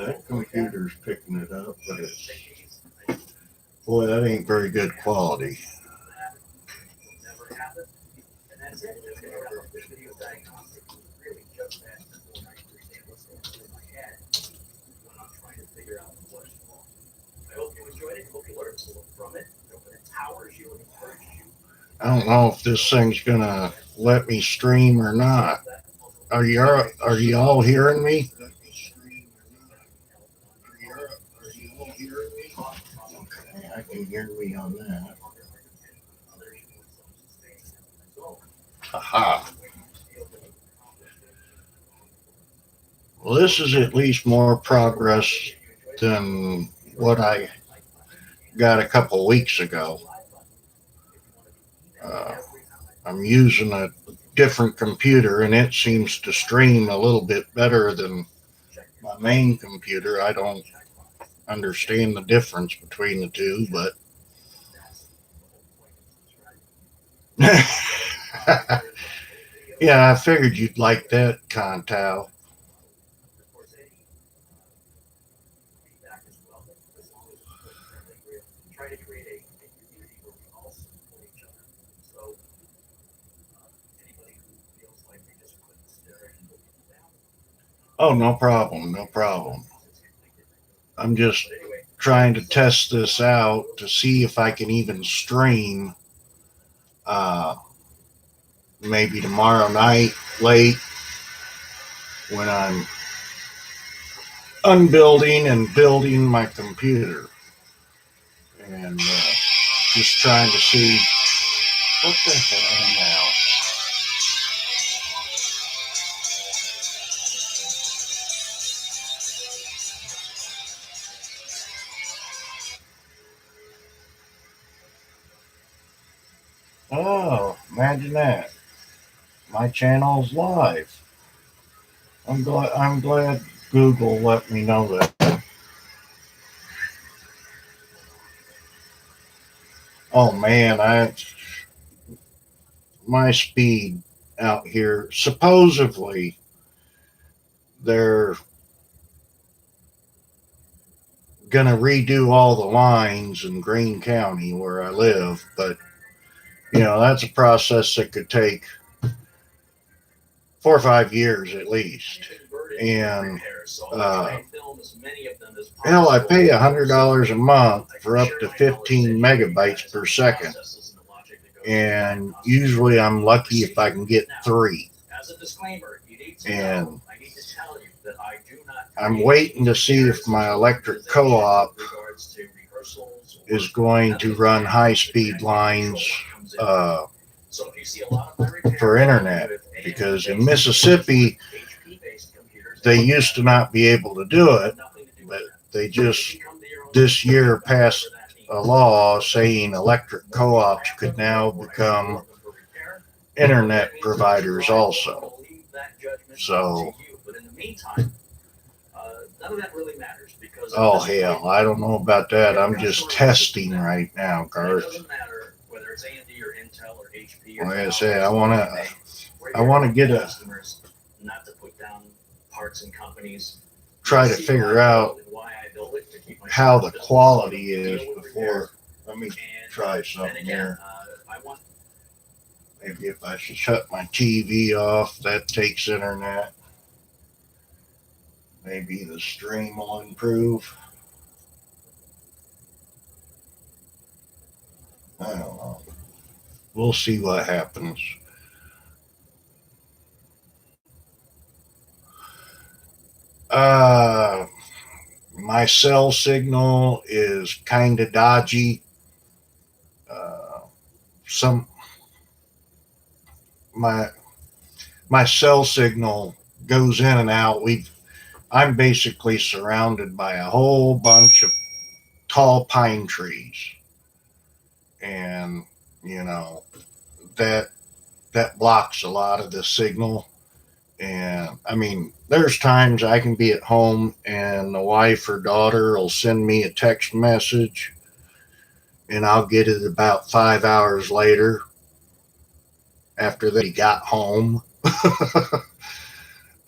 That computer's picking it up, but it's, boy, that ain't very good quality. I don't know if this thing's gonna let me stream or not. Are you all hearing me? Okay, I can hear me on that. Haha. Well, this is at least more progress than what I got a couple weeks ago. Uh, I'm using a different computer and it seems to stream a little bit better than my main computer. I don't understand the difference between the two, but yeah, I figured you'd like that, Contal. Oh, no problem, no problem. I'm just trying to test this out to see if I can even stream uh, maybe tomorrow night late when I'm unbuilding and building my computer. And just trying to see what the hell now. Oh, imagine that. My channel's live. I'm glad Google let me know that. Oh man, my speed out here, supposedly they're gonna redo all the lines in Greene County where I live, but that's a process that could take 4 or 5 years at least. And hell, I pay $100 a month for up to 15 megabytes per second, and usually I'm lucky if I can get 3. And I'm waiting to see if my electric co-op is going to run high-speed lines for internet, because in Mississippi they used to not be able to do it, but they just this year passed a law saying electric co-ops could now become internet providers also. So, oh hell, I don't know about that. I'm just testing right now, Garth. Like I say, I want to get a try to figure out how the quality is before. Let me try something here. Maybe if I should shut my TV off, that takes internet. Maybe the stream will improve. I don't know. We'll see what happens. Uh, my cell signal is kind of dodgy. Uh, some my my cell signal goes in and out. I'm basically surrounded by a whole bunch of tall pine trees, and you know that that blocks a lot of the signal. And I mean, there's times I can be at home and the wife or daughter will send me a text message, and I'll get it about 5 hours later after they got home.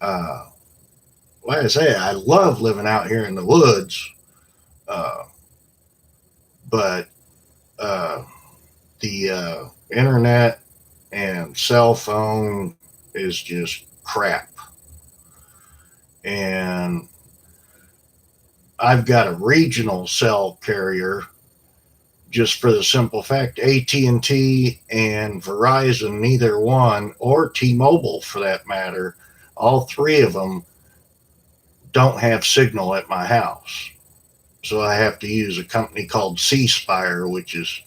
uh, like I say, I love living out here in the woods, uh, but uh, the internet and cell phone is just crap. And I've got a regional cell carrier just for the simple fact AT&T and Verizon, neither one, or T-Mobile for that matter, all three of them don't have signal at my house. So I have to use a company called C Spire, which is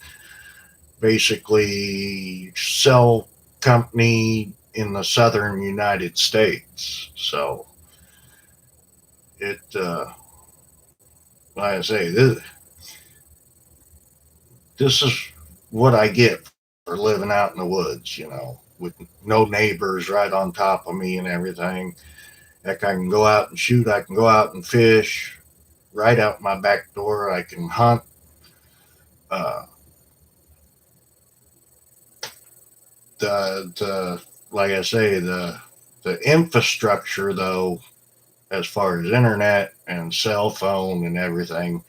basically cell company in the southern United States. So it, like I say, this is what I get for living out in the woods, with no neighbors right on top of me and everything. Heck, I can go out and shoot. I can go out and fish right out my back door. I can hunt. Uh, the like I say, the infrastructure though, as far as internet and cell phone and everything,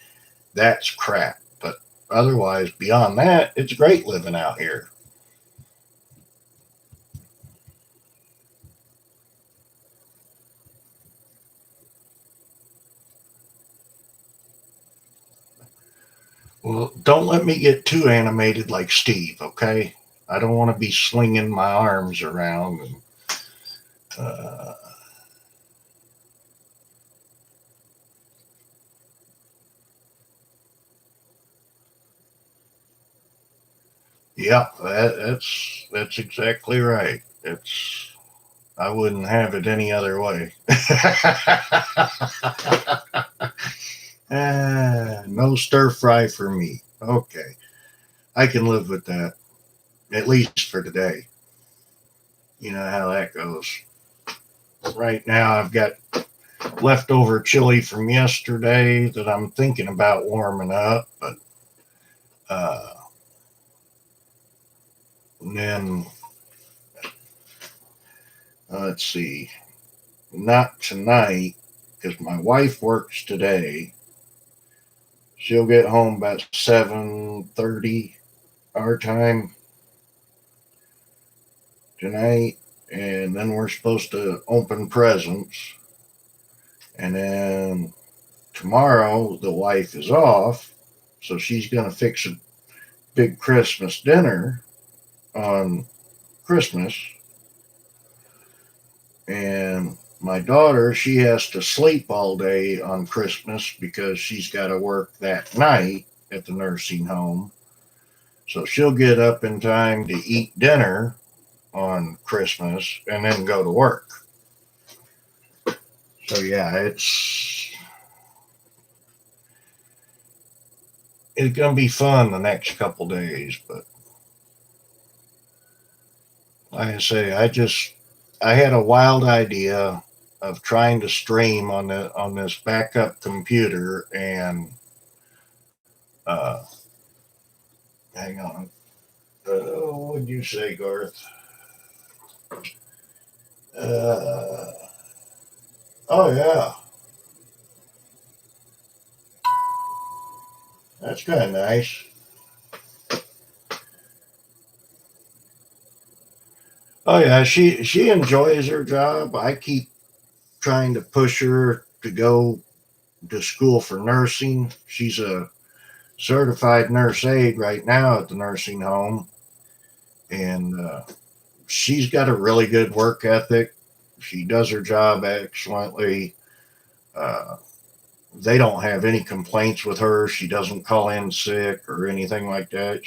that's crap. But otherwise, beyond that, it's great living out here. Well, don't let me get too animated like Steve, okay? I don't want to be slinging my arms around. And, uh, yeah, that's exactly right. It's I wouldn't have it any other way. No stir fry for me. Okay, I can live with that at least for today. You know how that goes. Right now, I've got leftover chili from yesterday that I'm thinking about warming up, but uh, and then let's see, not tonight because my wife works today. She'll get home about 7:30 our time tonight, and then we're supposed to open presents. And then tomorrow the wife is off, so she's going to fix a big Christmas dinner on Christmas. And my daughter, she has to sleep all day on Christmas because she's got to work that night at the nursing home. So she'll get up in time to eat dinner on Christmas and then go to work. So yeah, it's gonna be fun the next couple days, but Like I say, I had a wild idea of trying to stream on this backup computer, and uh, hang on. What would you say, Garth? Uh, oh yeah, that's kind of nice. Oh yeah, she enjoys her job. I keep trying to push her to go to school for nursing. She's a certified nurse aide right now at the nursing home, and she's got a really good work ethic. She does her job excellently. Uh, they don't have any complaints with her. She doesn't call in sick or anything like that.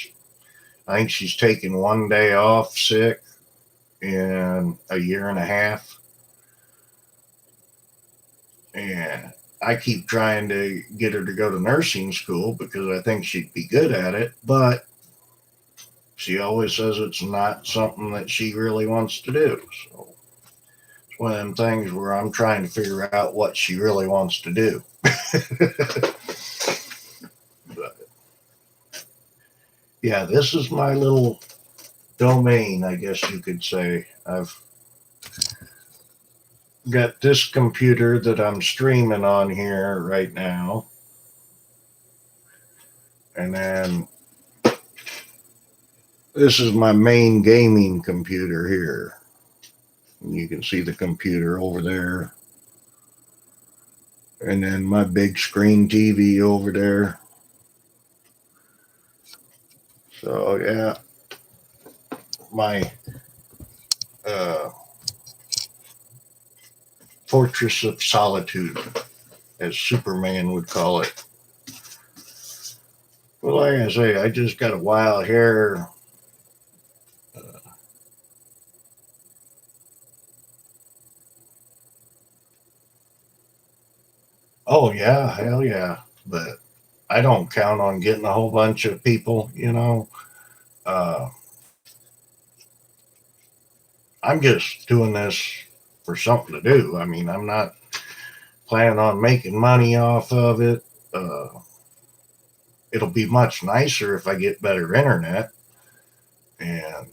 I think she's taken one day off sick in a year and a half. And I keep trying to get her to go to nursing school because I think she'd be good at it. But she always says it's not something that she really wants to do. So it's one of them things where I'm trying to figure out what she really wants to do. But yeah, this is my little domain, I guess you could say. I've got this computer that I'm streaming on here right now. And then this is my main gaming computer here. And you can see the computer over there. And then my big screen TV over there. So yeah, my uh, fortress of solitude, as Superman would call it. Well, like I say, I just got a wild hair. Oh yeah, hell yeah. But I don't count on getting a whole bunch of people. Uh, I'm just doing this for something to do. I mean, I'm not planning on making money off of it. Uh, it'll be much nicer if I get better internet and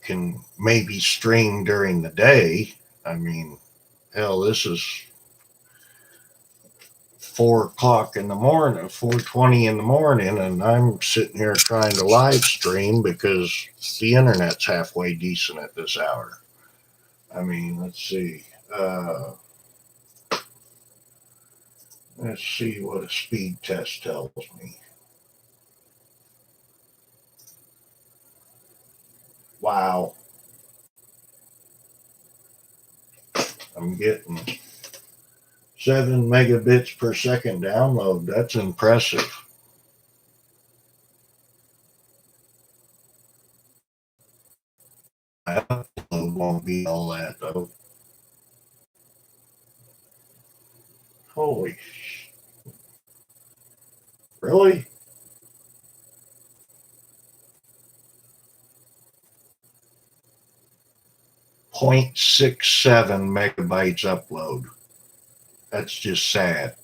can maybe stream during the day. I mean, hell, this is 4 o'clock in the morning, 4:20 in the morning, and I'm sitting here trying to live stream because the internet's halfway decent at this hour. I mean, let's see. Let's see what a speed test tells me. Wow, I'm getting 7 megabits per second download. That's impressive. My upload won't be all that though. Holy, really? 0.67 megabytes upload. That's just sad.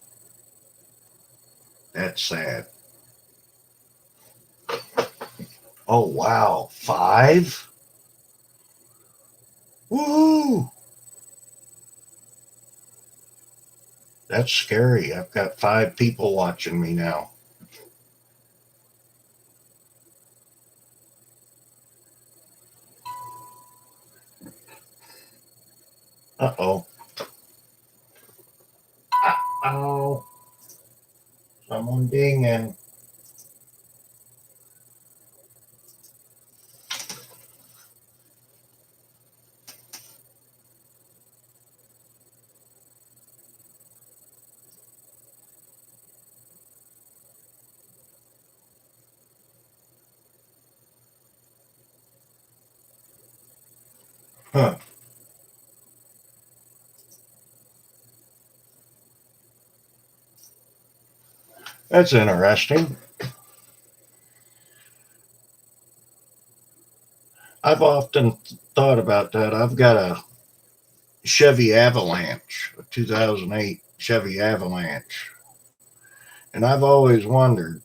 That's sad. Oh wow, 5? Woo! That's scary. I've got 5 people watching me now. Uh oh. Oh, someone dinging. Huh. That's interesting. I've often thought about that. I've got a Chevy Avalanche, a 2008 Chevy Avalanche, and I've always wondered.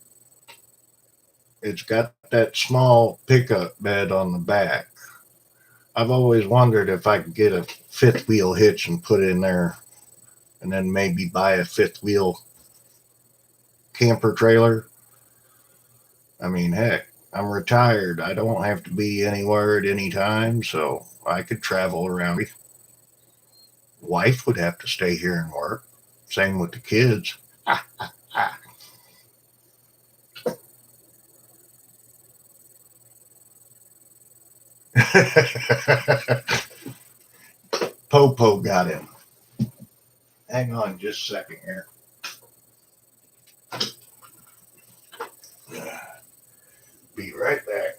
It's got that small pickup bed on the back. I've always wondered if I could get a fifth wheel hitch and put in there, and then maybe buy a fifth wheel camper trailer. I mean, heck, I'm retired. I don't have to be anywhere at any time, so I could travel around. Wife would have to stay here and work. Same with the kids. Popo got him. Hang on just a second here. Be right back.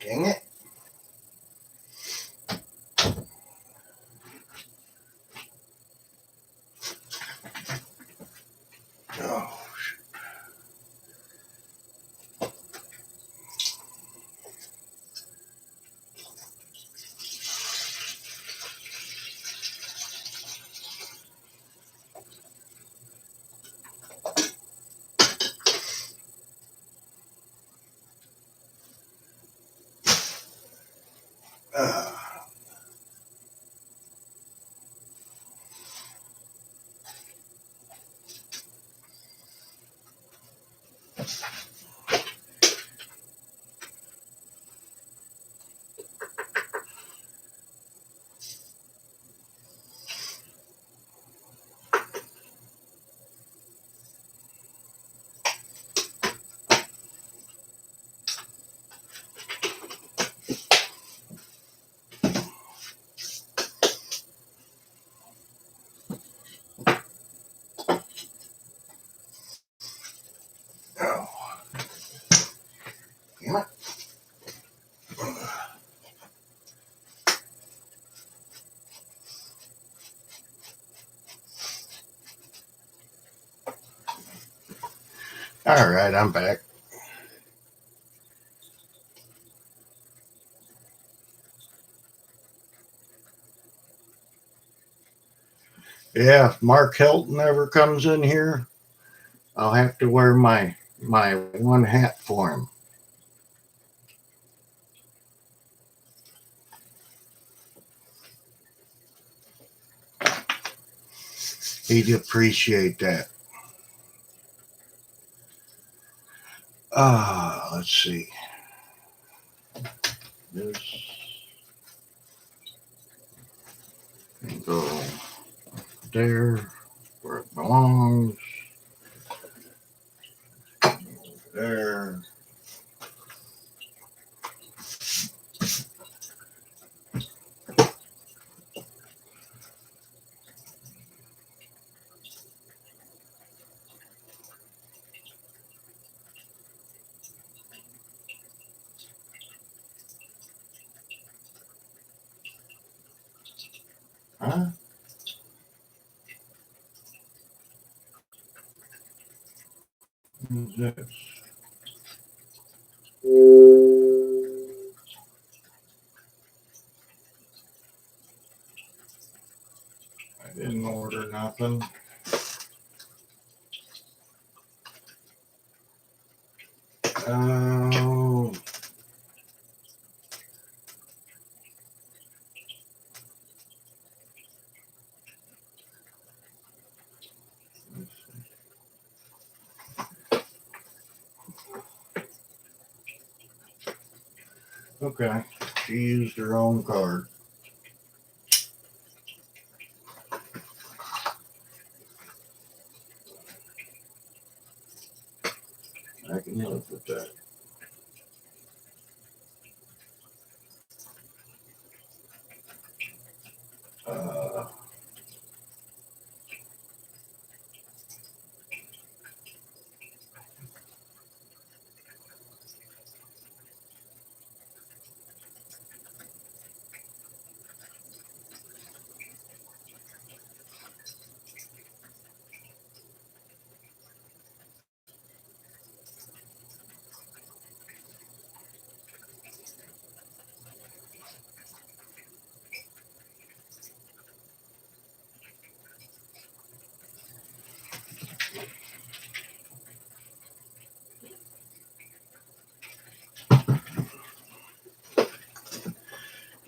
Dang it. Oh, uh, oh, damn it. All right, I'm back. Yeah, if Mark Helton ever comes in here, I'll have to wear my one hat for him. He'd appreciate that. Let's see. This can go there where it belongs. There. Huh? Who's this? I didn't order nothing. Oh, okay. She used her own card. I can live with that.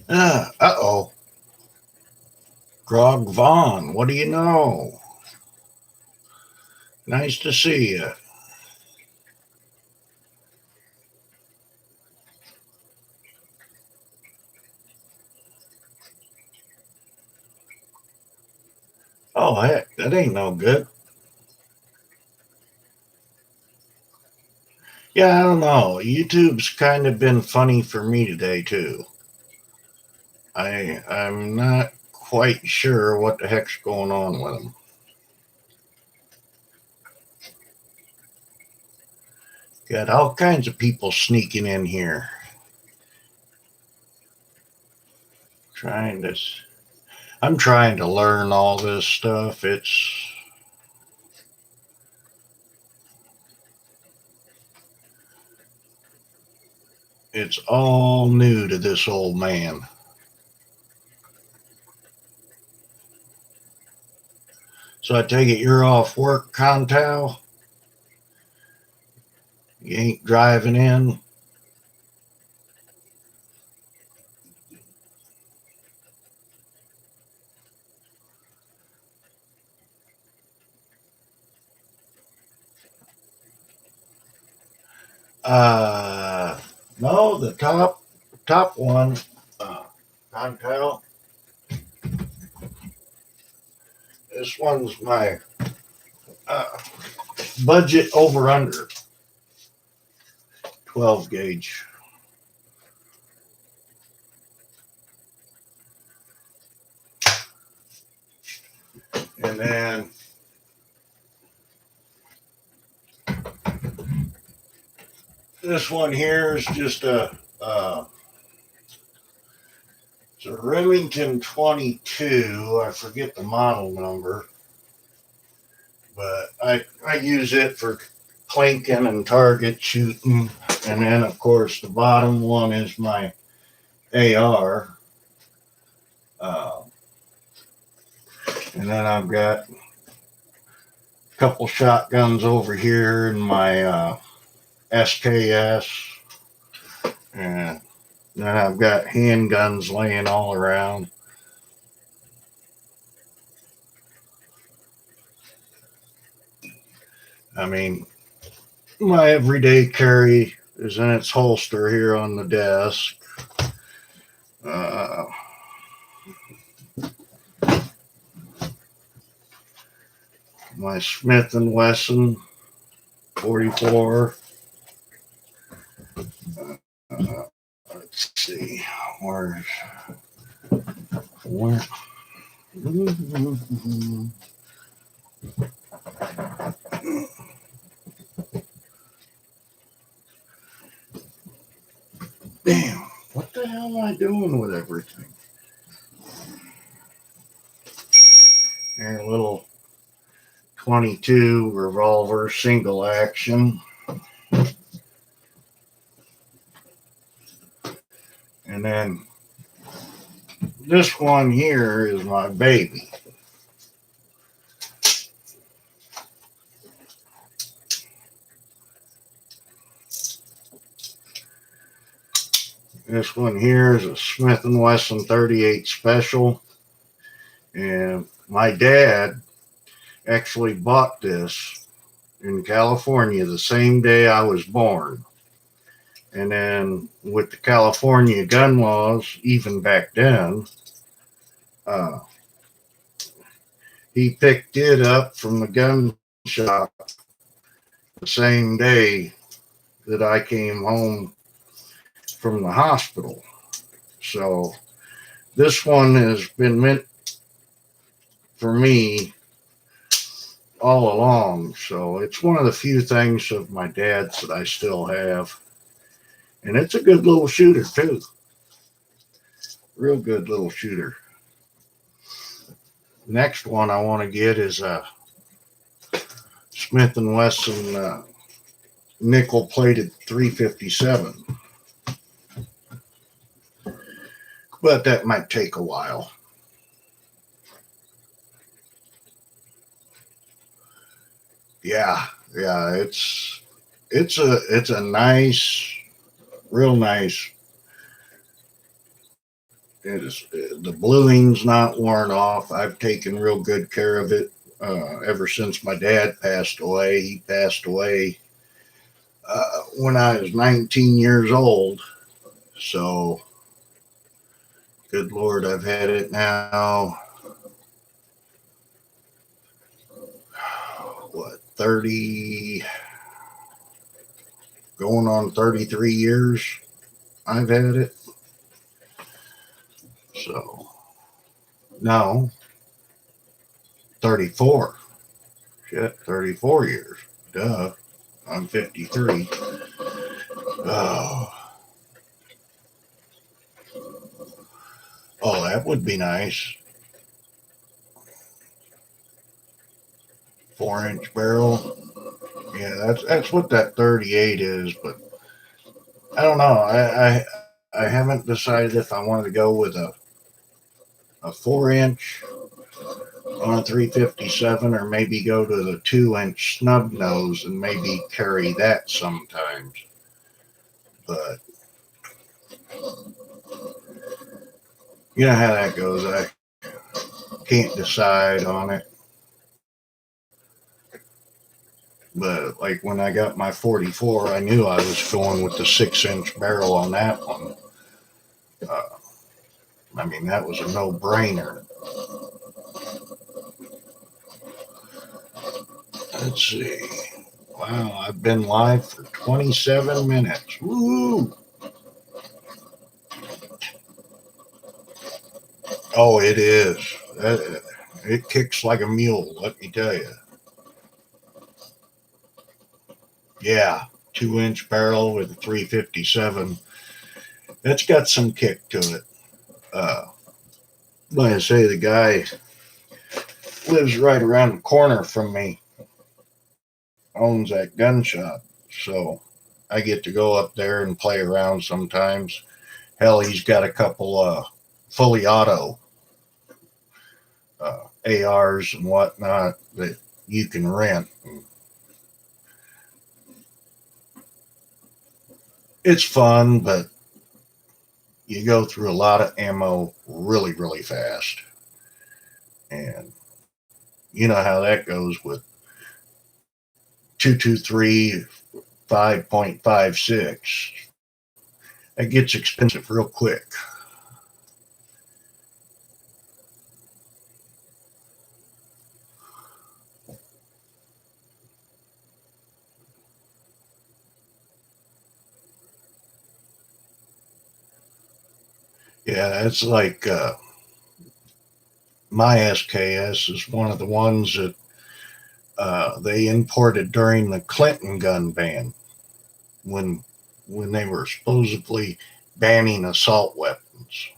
Uh-oh. Grog Vaughn, what do you know? Nice to see you. Oh, heck, that ain't no good. Yeah, I don't know. YouTube's kind of been funny for me today, too. I'm not quite sure what the heck's going on with them. Got all kinds of people sneaking in here, trying to. I'm trying to learn all this stuff. It's all new to this old man. So I take it you're off work, Contal? You ain't driving in? Uh, no, the top one, uh, Contal. This one's my uh, budget over under 12 gauge. And then this one here is just it's a Remington 22. I forget the model number, but I use it for clinking and target shooting. And then, of course, the bottom one is my AR. Uh, and then I've got a couple shotguns over here in my SKS. And then I've got handguns laying all around. I mean, my everyday carry is in its holster here on the desk. Uh, my Smith and Wesson 44. Let's see, where? Damn, what the hell am I doing with everything? Here, a little 22 revolver single action. And then this one here is my baby. This one here is a Smith and Wesson 38 Special. And my dad actually bought this in California the same day I was born. And then with the California gun laws, even back then, uh, he picked it up from the gun shop the same day that I came home from the hospital. So this one has been meant for me all along. So it's one of the few things of my dad's that I still have. And it's a good little shooter, too. Real good little shooter. Next one I want to get is a Smith and Wesson nickel plated 357. But that might take a while. Yeah, yeah, it's a nice, real nice. The bluing's not worn off. I've taken real good care of it ever since my dad passed away. He passed away when I was 19 years old. So, good Lord, I've had it now, what, 30, going on 33 years I've had it. So, no, 34. Shit, 34 years. Duh. I'm 53. Oh, oh, that would be nice. 4-inch barrel. Yeah, that's what that 38 is, but I don't know. I haven't decided if I wanted to go with a 4-inch on a 357 or maybe go to the 2-inch snub nose and maybe carry that sometimes. But you know how that goes. I can't decide on it. But like when I got my 44, I knew I was going with the 6-inch barrel on that one. Uh, I mean, that was a no-brainer. Let's see. Wow, I've been live for 27 minutes. Woo! Oh, it is. It kicks like a mule, let me tell you. Yeah, 2-inch barrel with a 357. That's got some kick to it. Like I say, the guy lives right around the corner from me, owns that gun shop. So I get to go up there and play around sometimes. Hell, he's got a couple fully auto ARs and whatnot that you can rent. It's fun, but you go through a lot of ammo really, really fast. And you know how that goes with 223 5.56. It gets expensive real quick. Yeah, it's like my SKS is one of the ones that they imported during the Clinton gun ban when they were supposedly banning assault weapons.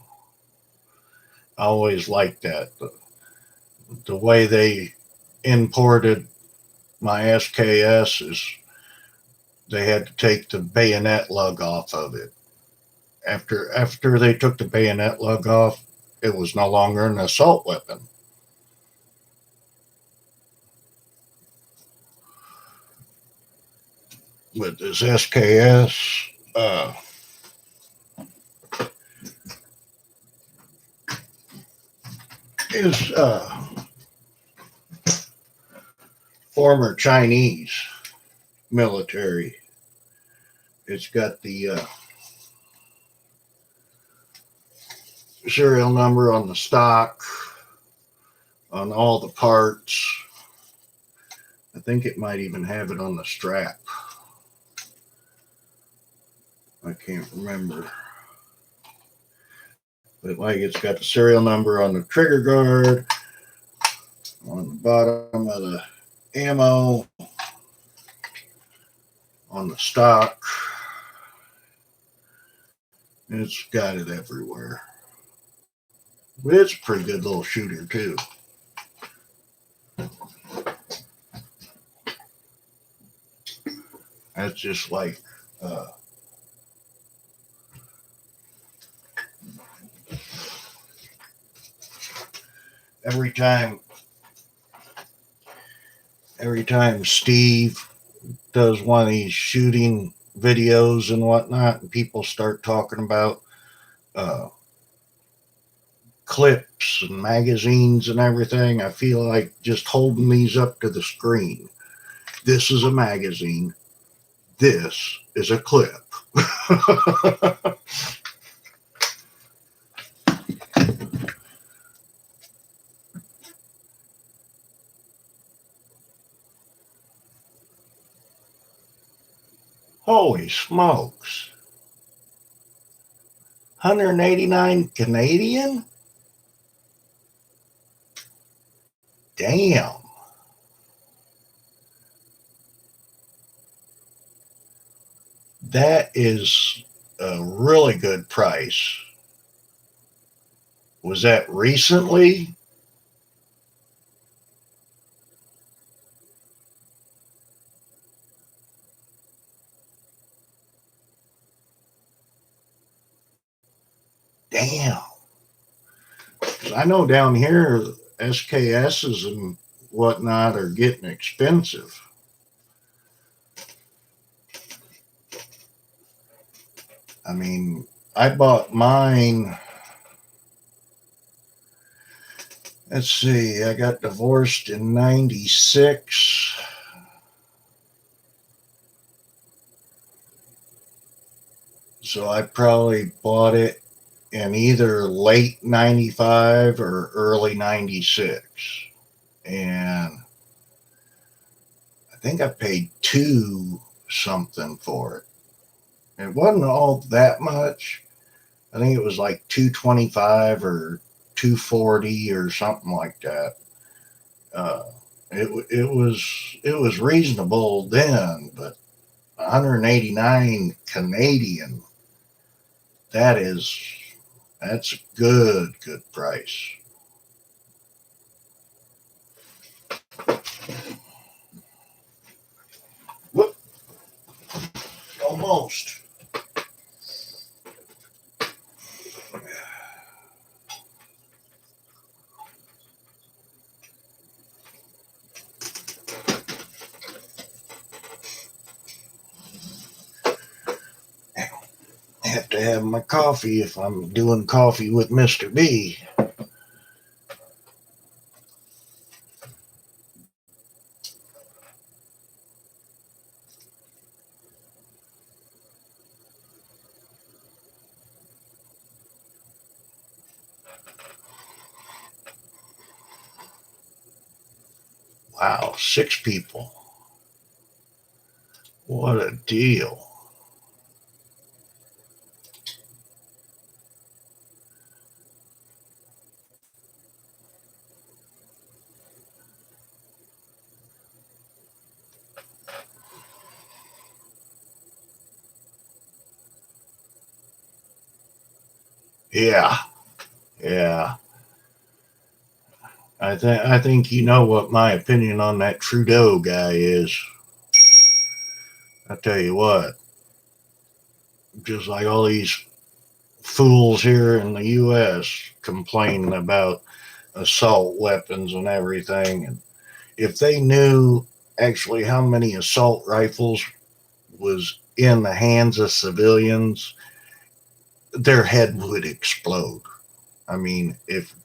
I always liked that. The way they imported my SKS is they had to take the bayonet lug off of it. After they took the bayonet lug off, it was no longer an assault weapon. With this SKS, is former Chinese military. It's got the serial number on the stock, on all the parts. I think it might even have it on the strap. I can't remember. But like it's got the serial number on the trigger guard, on the bottom of the ammo, on the stock. It's got it everywhere. But it's a pretty good little shooter too. That's just like every time Steve does one of these shooting videos and whatnot, and people start talking about clips and magazines and everything. I feel like just holding these up to the screen. This is a magazine. This is a clip. Holy smokes. 189 Canadian? Damn. That is a really good price. Was that recently? Damn. I know down here, SKSs and whatnot are getting expensive. I mean, I bought mine. Let's see, I got divorced in 96. So I probably bought it in either late 95 or early 96. And I think I paid two something for it. It wasn't all that much. I think it was like 225 or 240 or something like that. Uh, it was reasonable then, but 189 Canadian. That is that's a good price. Whoop, almost. I have to have my coffee if I'm doing coffee with Mr.B. Wow, six people. What a deal. Yeah, yeah. I think you know what my opinion on that Trudeau guy is. I tell you what, just like all these fools here in the U.S. complaining about assault weapons and everything, and if they knew actually how many assault rifles was in the hands of civilians, their head would explode. I mean, if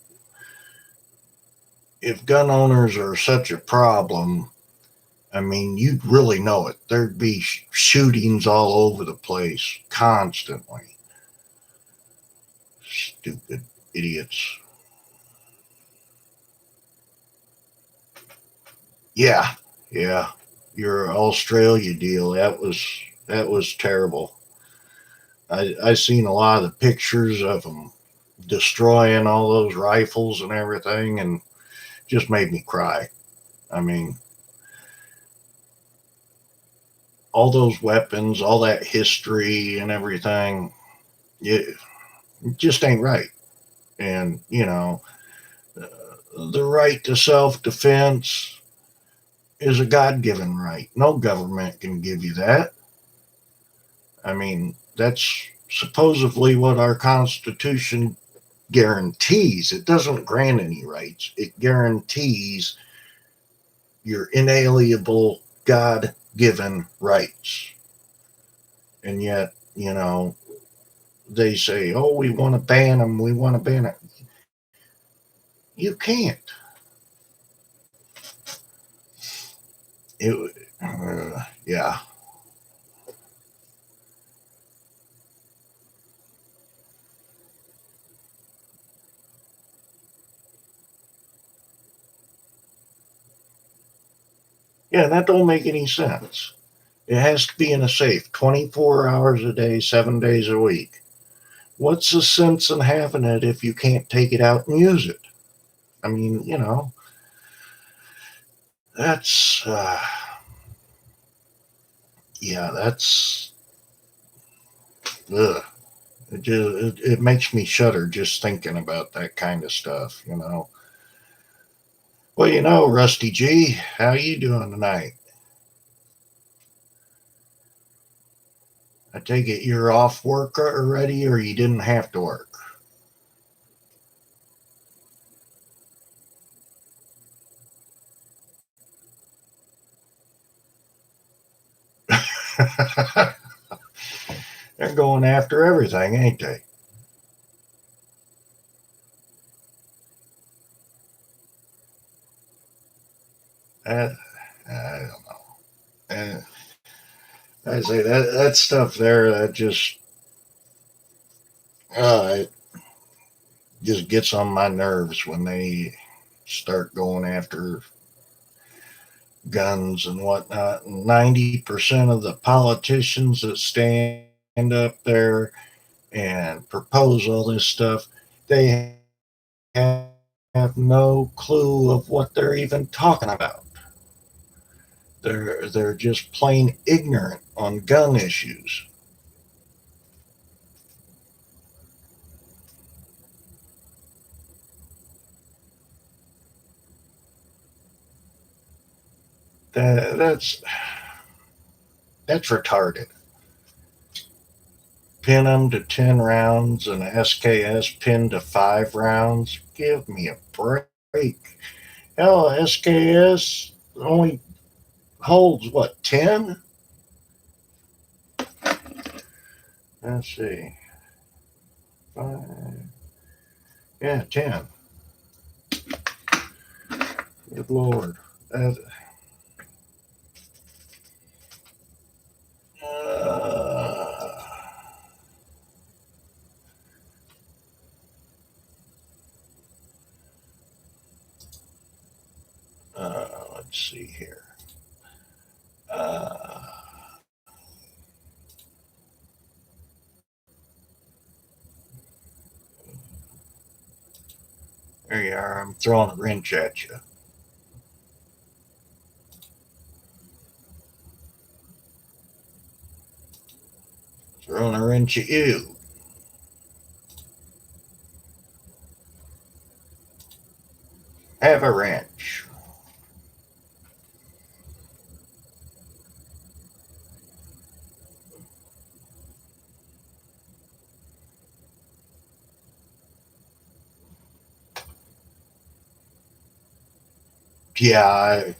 gun owners are such a problem, I mean, you'd really know it. There'd be shootings all over the place constantly. Stupid idiots. Yeah, yeah. Your Australia deal, that was terrible. I seen a lot of the pictures of them destroying all those rifles and everything, and just made me cry. I mean, all those weapons, all that history and everything, it just ain't right. And the right to self-defense is a God-given right. No government can give you that. I mean, that's supposedly what our Constitution guarantees. It doesn't grant any rights. It guarantees your inalienable God-given rights. And yet, they say, "Oh, we want to ban them. We want to ban it." You can't. It, yeah. Yeah, that don't make any sense. It has to be in a safe 24 hours a day, 7 days a week. What's the sense in having it if you can't take it out and use it? I mean, that's, yeah, that's, ugh. It makes me shudder just thinking about that kind of stuff. Well, Rusty G, how you doing tonight? I take it you're off work already, or you didn't have to work. They're going after everything, ain't they? Uh, I don't know. And I say that stuff there that it just gets on my nerves when they start going after guns and whatnot. And 90% of the politicians that stand up there and propose all this stuff, they have no clue of what they're even talking about. They're just plain ignorant on gun issues. That's retarded. Pin them to 10 rounds and SKS pinned to 5 rounds. Give me a break. Hell, SKS only holds what, 10? Let's see. Five, yeah, 10. Good Lord. Uh, uh, let's see here. Uh, there you are. I'm throwing a wrench at you. Throwing a wrench at you. Have a wrench. Yeah,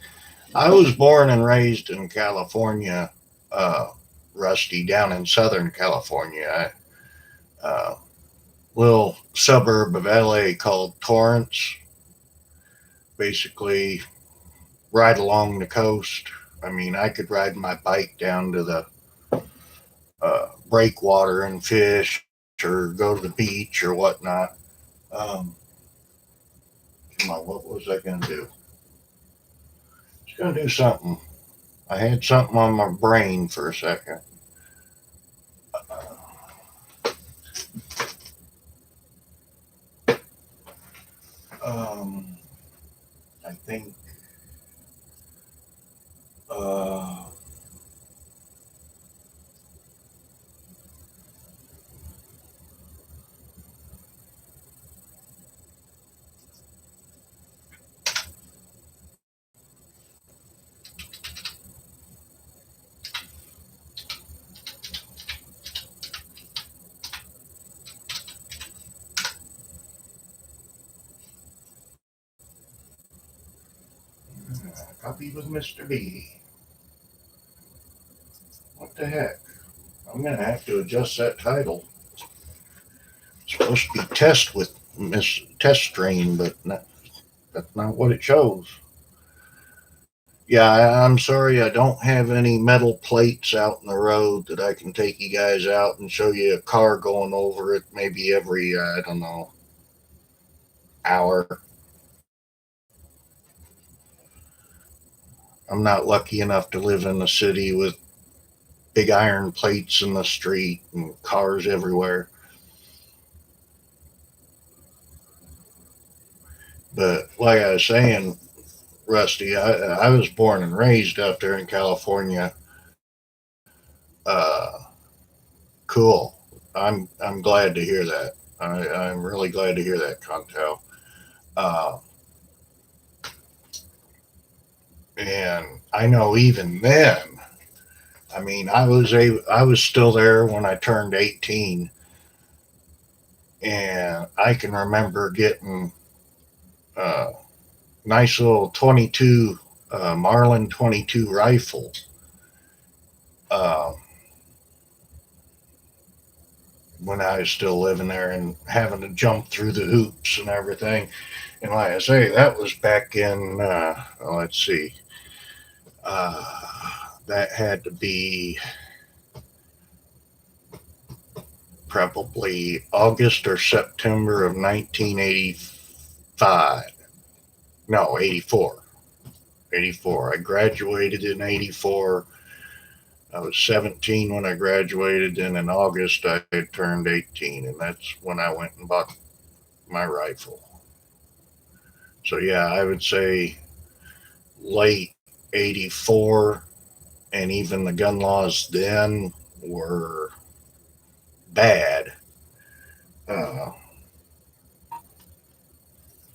I was born and raised in California, uh, Rusty, down in Southern California. Little suburb of LA called Torrance, basically right along the coast. I mean, I could ride my bike down to the breakwater and fish or go to the beach or whatnot. Um, Come on, what was I going to do? I was going to do something. I had something on my brain for a second. Um, I think uh, Coffee with Mr. B. What the heck? I'm going to have to adjust that title. It's supposed to be test with Miss Test Strain, but not, That's not what it shows. Yeah, I'm sorry, I don't have any metal plates out in the road that I can take you guys out and show you a car going over it maybe every, I don't know, hour. I'm not lucky enough to live in a city with big iron plates in the street and cars everywhere. But like I was saying, Rusty, I was born and raised out there in California. Uh, cool. I'm glad to hear that. I'm really glad to hear that, Contel. Uh, and I know even then, I mean, I was still there when I turned 18, and I can remember getting a nice little 22 Marlin 22 rifle. Uh, when I was still living there and having to jump through the hoops and everything. And like I say, that was back in, let's see, uh, that had to be probably August or September of 1985. No, 84. 84. I graduated in 84. I was 17 when I graduated, and in August I had turned 18, and that's when I went and bought my rifle. So, yeah, I would say late 84, and even the gun laws then were bad. Uh,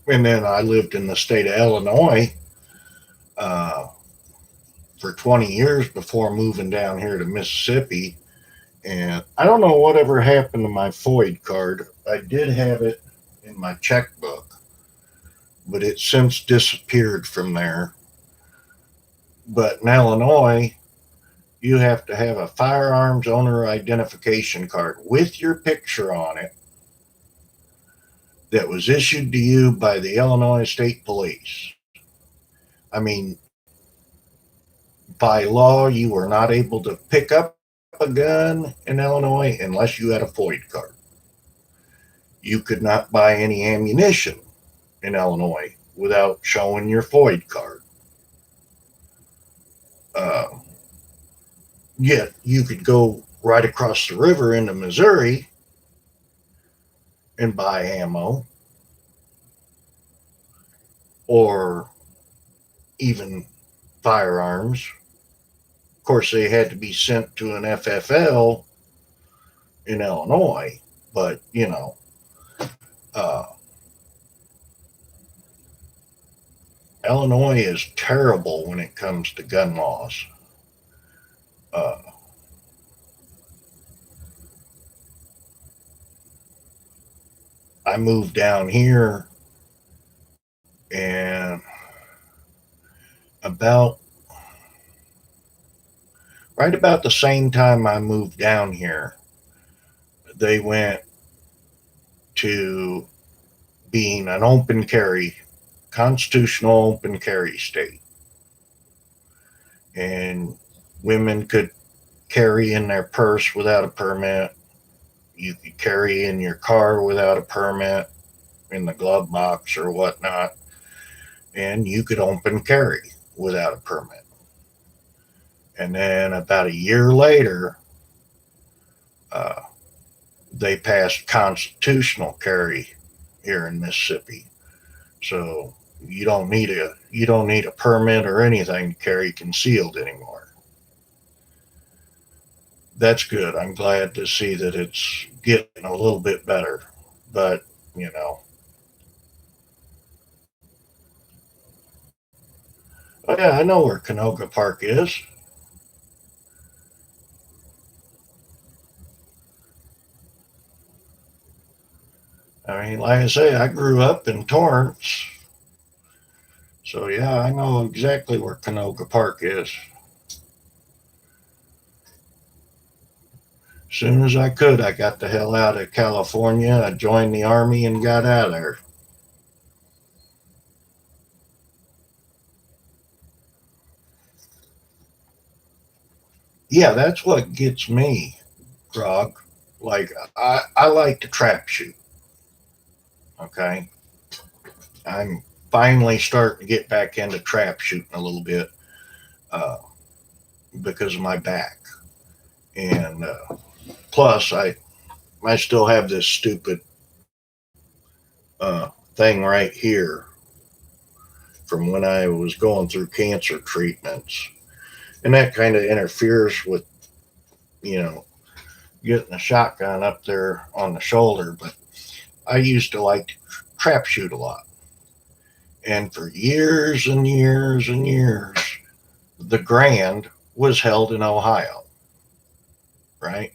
and then I lived in the state of Illinois uh, for 20 years before moving down here to Mississippi. And I don't know whatever happened to my FOID card. I did have it in my checkbook, but it since disappeared from there. But in Illinois, you have to have a firearms owner identification card with your picture on it that was issued to you by the Illinois State Police. I mean, by law, you were not able to pick up a gun in Illinois unless you had a FOID card. You could not buy any ammunition in Illinois without showing your FOID card. Uh, Yet you could go right across the river into Missouri and buy ammo, or even firearms. Of course, they had to be sent to an FFL in Illinois, but uh, Illinois is terrible when it comes to gun laws. Uh, I moved down here, and about right about the same time I moved down here, they went to being an open carry, constitutional open carry state. And women could carry in their purse without a permit. You could carry in your car without a permit, in the glove box or whatnot. And you could open carry without a permit. And then about a year later, uh, they passed constitutional carry here in Mississippi. So you don't need a permit or anything to carry concealed anymore. That's good. I'm glad to see that it's getting a little bit better. But, you know, oh yeah, I know where Canoga Park is. I mean, like I say, I grew up in Torrance. So yeah, I know exactly where Canoga Park is. As soon as I could, I got the hell out of California. I joined the army and got out of there. Yeah, that's what gets me, Grog. Like I like to trap shoot. Okay, I'm finally starting to get back into trap shooting a little bit uh, because of my back, and plus I still have this stupid thing right here from when I was going through cancer treatments, and that kind of interferes with you know getting a shotgun up there on the shoulder. But I used to like to trap shoot a lot, and for years and years and years, the Grand was held in Ohio, right?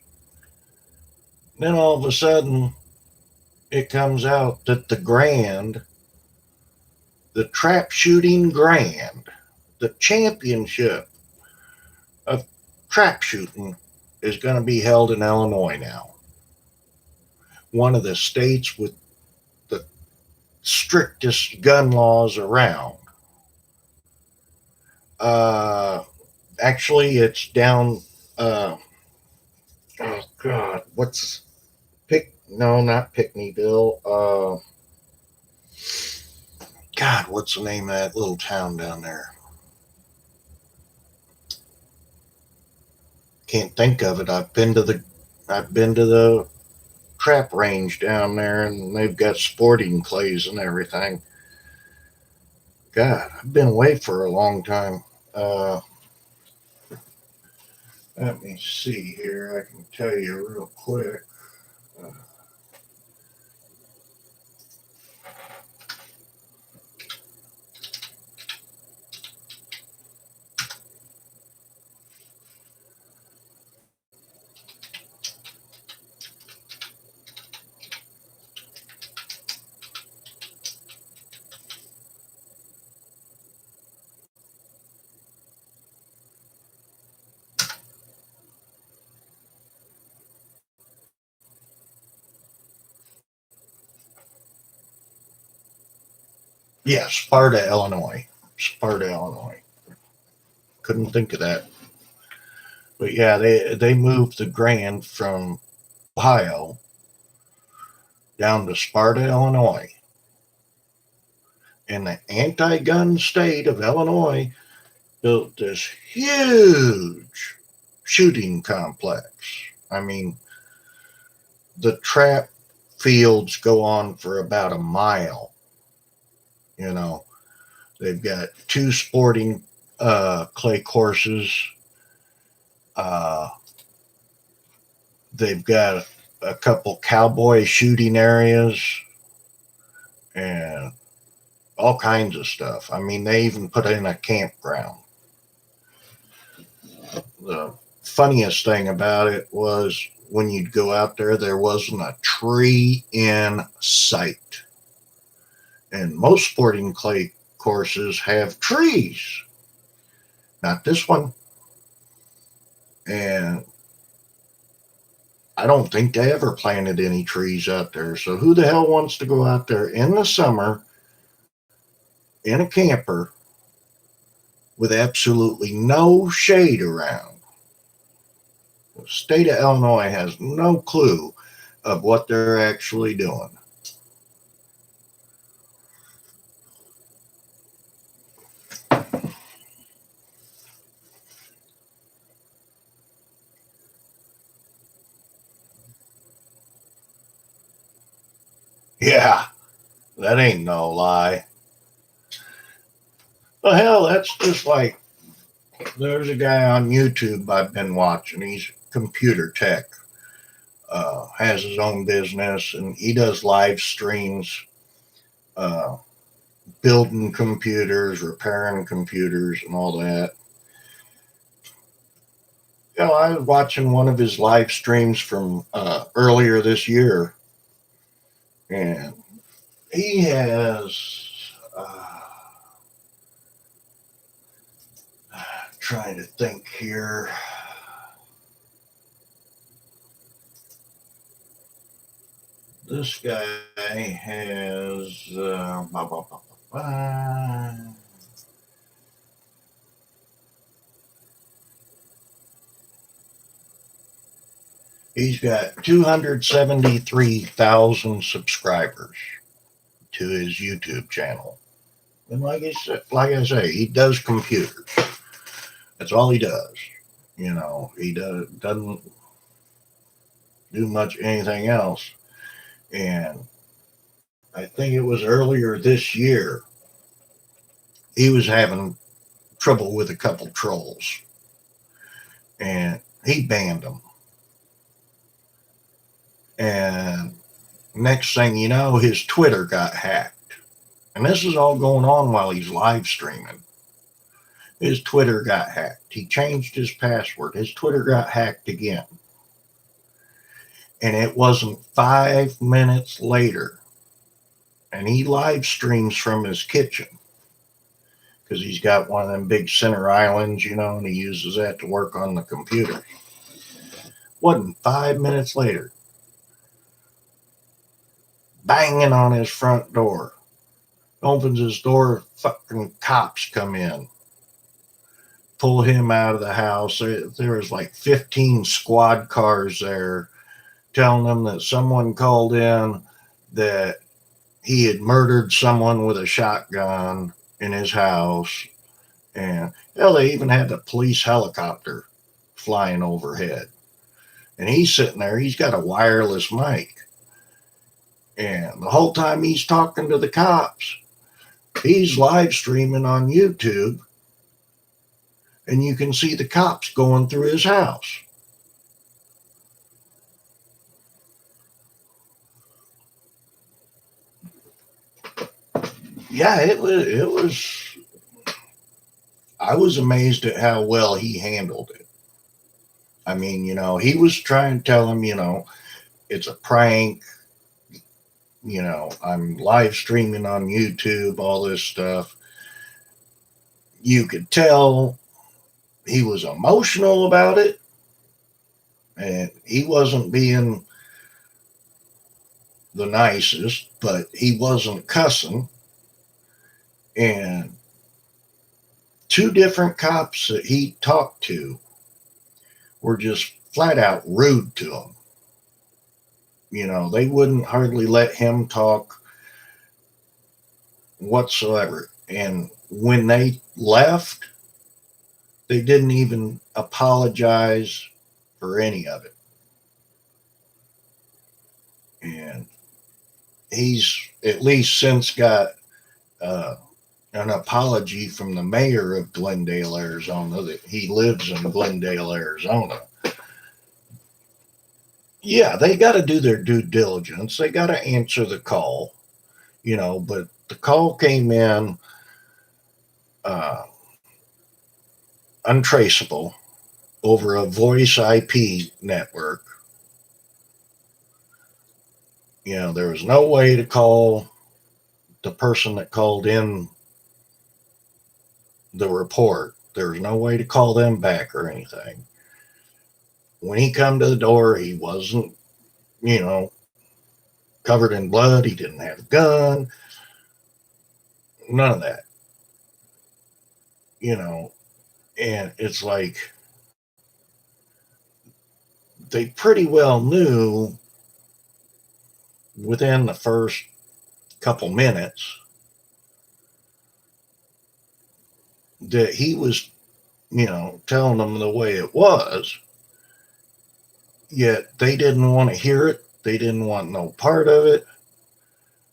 Then all of a sudden, it comes out that the trap shooting Grand, the championship of trap shooting, is going to be held in Illinois now. One of the states with the strictest gun laws around. Uh, Actually, it's down. Oh God, what's Pick? No, not Pickneyville. God, what's the name of that little town down there? Can't think of it. I've been to the trap range down there, and they've got sporting clays and everything. God, I've been away for a long time. Uh, Let me see here. I can tell you real quick. Uh, yeah, Sparta, Illinois. Sparta, Illinois. Couldn't think of that. But yeah, they moved the Grand from Ohio down to Sparta, Illinois. And the anti gun state of Illinois built this huge shooting complex. I mean, the trap fields go on for about a mile. You know, they've got two sporting clay courses. Uh, they've got a couple cowboy shooting areas and all kinds of stuff. I mean, they even put in a campground. The funniest thing about it was when you'd go out there, there wasn't a tree in sight. And most sporting clay courses have trees, not this one. And I don't think they ever planted any trees out there. So who the hell wants to go out there in the summer in a camper with absolutely no shade around? The state of Illinois has no clue of what they're actually doing. Yeah, that ain't no lie. Well, hell, that's just like there's a guy on YouTube I've been watching. He's computer tech, has his own business, and he does live streams, uh, building computers, repairing computers, and all that. I was watching one of his live streams from earlier this year, and he has. Trying to think here. This guy has He's got 273,000 subscribers to his YouTube channel. And like I say, he does computers. That's all he does. Doesn't do much anything else. And I think it was earlier this year, he was having trouble with a couple trolls. And he banned them. And next thing you know, his Twitter got hacked. And this is all going on while he's live streaming. His Twitter got hacked. He changed his password. His Twitter got hacked again. And it wasn't 5 minutes later. And he live streams from his kitchen because he's got one of them big center islands, and he uses that to work on the computer. Wasn't 5 minutes later, banging on his front door. Opens his door, fucking cops come in, pull him out of the house. There was like 15 squad cars there telling him that someone called in that he had murdered someone with a shotgun in his house. And hell, they even had the police helicopter flying overhead. And he's sitting there, he's got a wireless mic. And the whole time he's talking to the cops, he's live streaming on YouTube. And you can see the cops going through his house. Yeah, it was I was amazed at how well he handled it. I mean, he was trying to tell him, it's a prank. I'm live streaming on YouTube, all this stuff. You could tell he was emotional about it, and he wasn't being the nicest, but he wasn't cussing. And two different cops that he talked to were just flat out rude to him. They wouldn't hardly let him talk whatsoever. And when they left, they didn't even apologize for any of it. And he's at least since got an apology from the mayor of Glendale, Arizona, that he lives in Glendale, Arizona. Yeah, they got to do their due diligence. They got to answer the call, but the call came in uh, untraceable over a voice IP network. There was no way to call the person that called in the report. There was no way to call them back or anything. When he come to the door, he wasn't, covered in blood. He didn't have a gun. None of that. And it's like they pretty well knew within the first couple minutes that he was, telling them the way it was, yet they didn't want to hear it. They didn't want no part of it.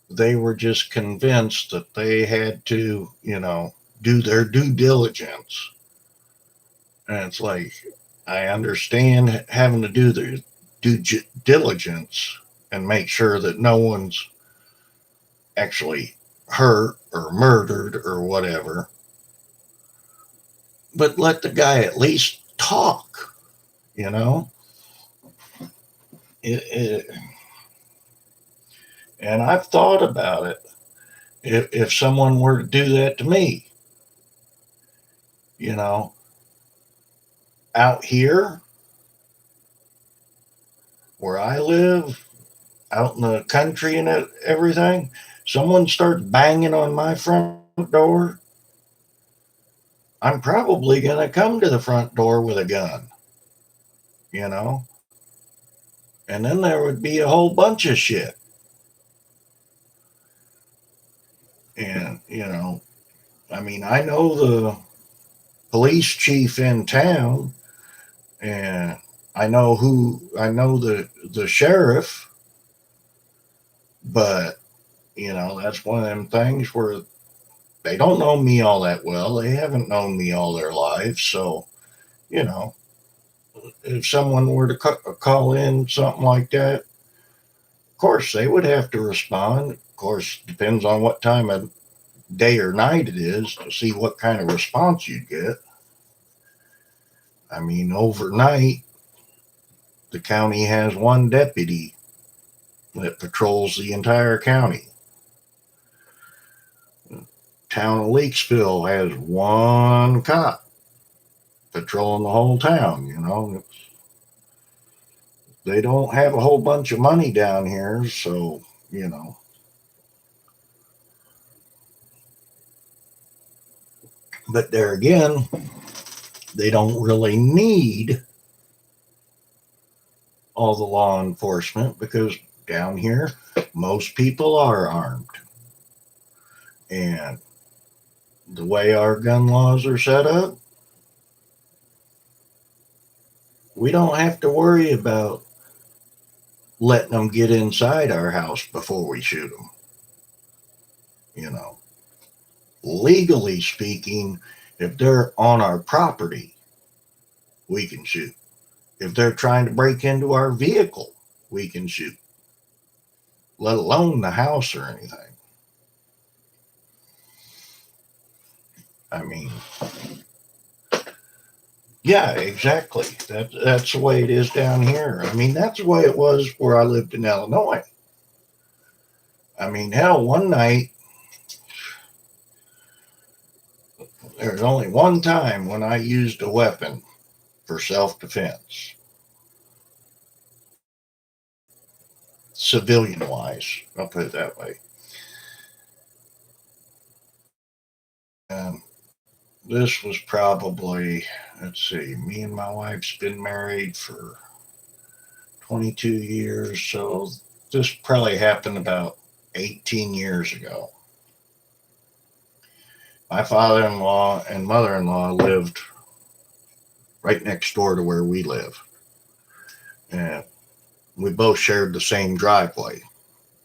They were just convinced that they had to, do their due diligence. And it's like, I understand having to do their due diligence and make sure that no one's actually hurt or murdered or whatever. But let the guy at least talk, you know? It, and I've thought about it. If someone were to do that to me, you know, out here where I live, out in the country and everything, someone starts banging on my front door, I'm probably going to come to the front door with a gun, you know? And then there would be a whole bunch of shit. And, I mean, I know the police chief in town, and I know the sheriff, but, that's one of them things where they don't know me all that well. They haven't known me all their lives. So, you know, if someone were to call in something like that, of course, they would have to respond. Of course, depends on what time of day or night it is to see what kind of response you'd get. I mean, overnight, the county has one deputy that patrols the entire county. Town of Leaksville has one cop patrolling the whole town. They don't have a whole bunch of money down here, so you know. But there again, they don't really need all the law enforcement because down here, most people are armed. And the way our gun laws are set up, we don't have to worry about letting them get inside our house before we shoot them. You know, legally speaking, if they're on our property, we can shoot. If they're trying to break into our vehicle, we can shoot, let alone the house or anything. I mean, yeah, exactly. That's the way it is down here. I mean, that's the way it was where I lived in Illinois. I mean, hell, one night there's only one time when I used a weapon for self-defense, civilian wise. I'll put it that way. Um, this was probably, let's see, me and my wife's been married for 22 years, so this probably happened about 18 years ago. My father-in-law and mother-in-law lived right next door to where we live, and we both shared the same driveway.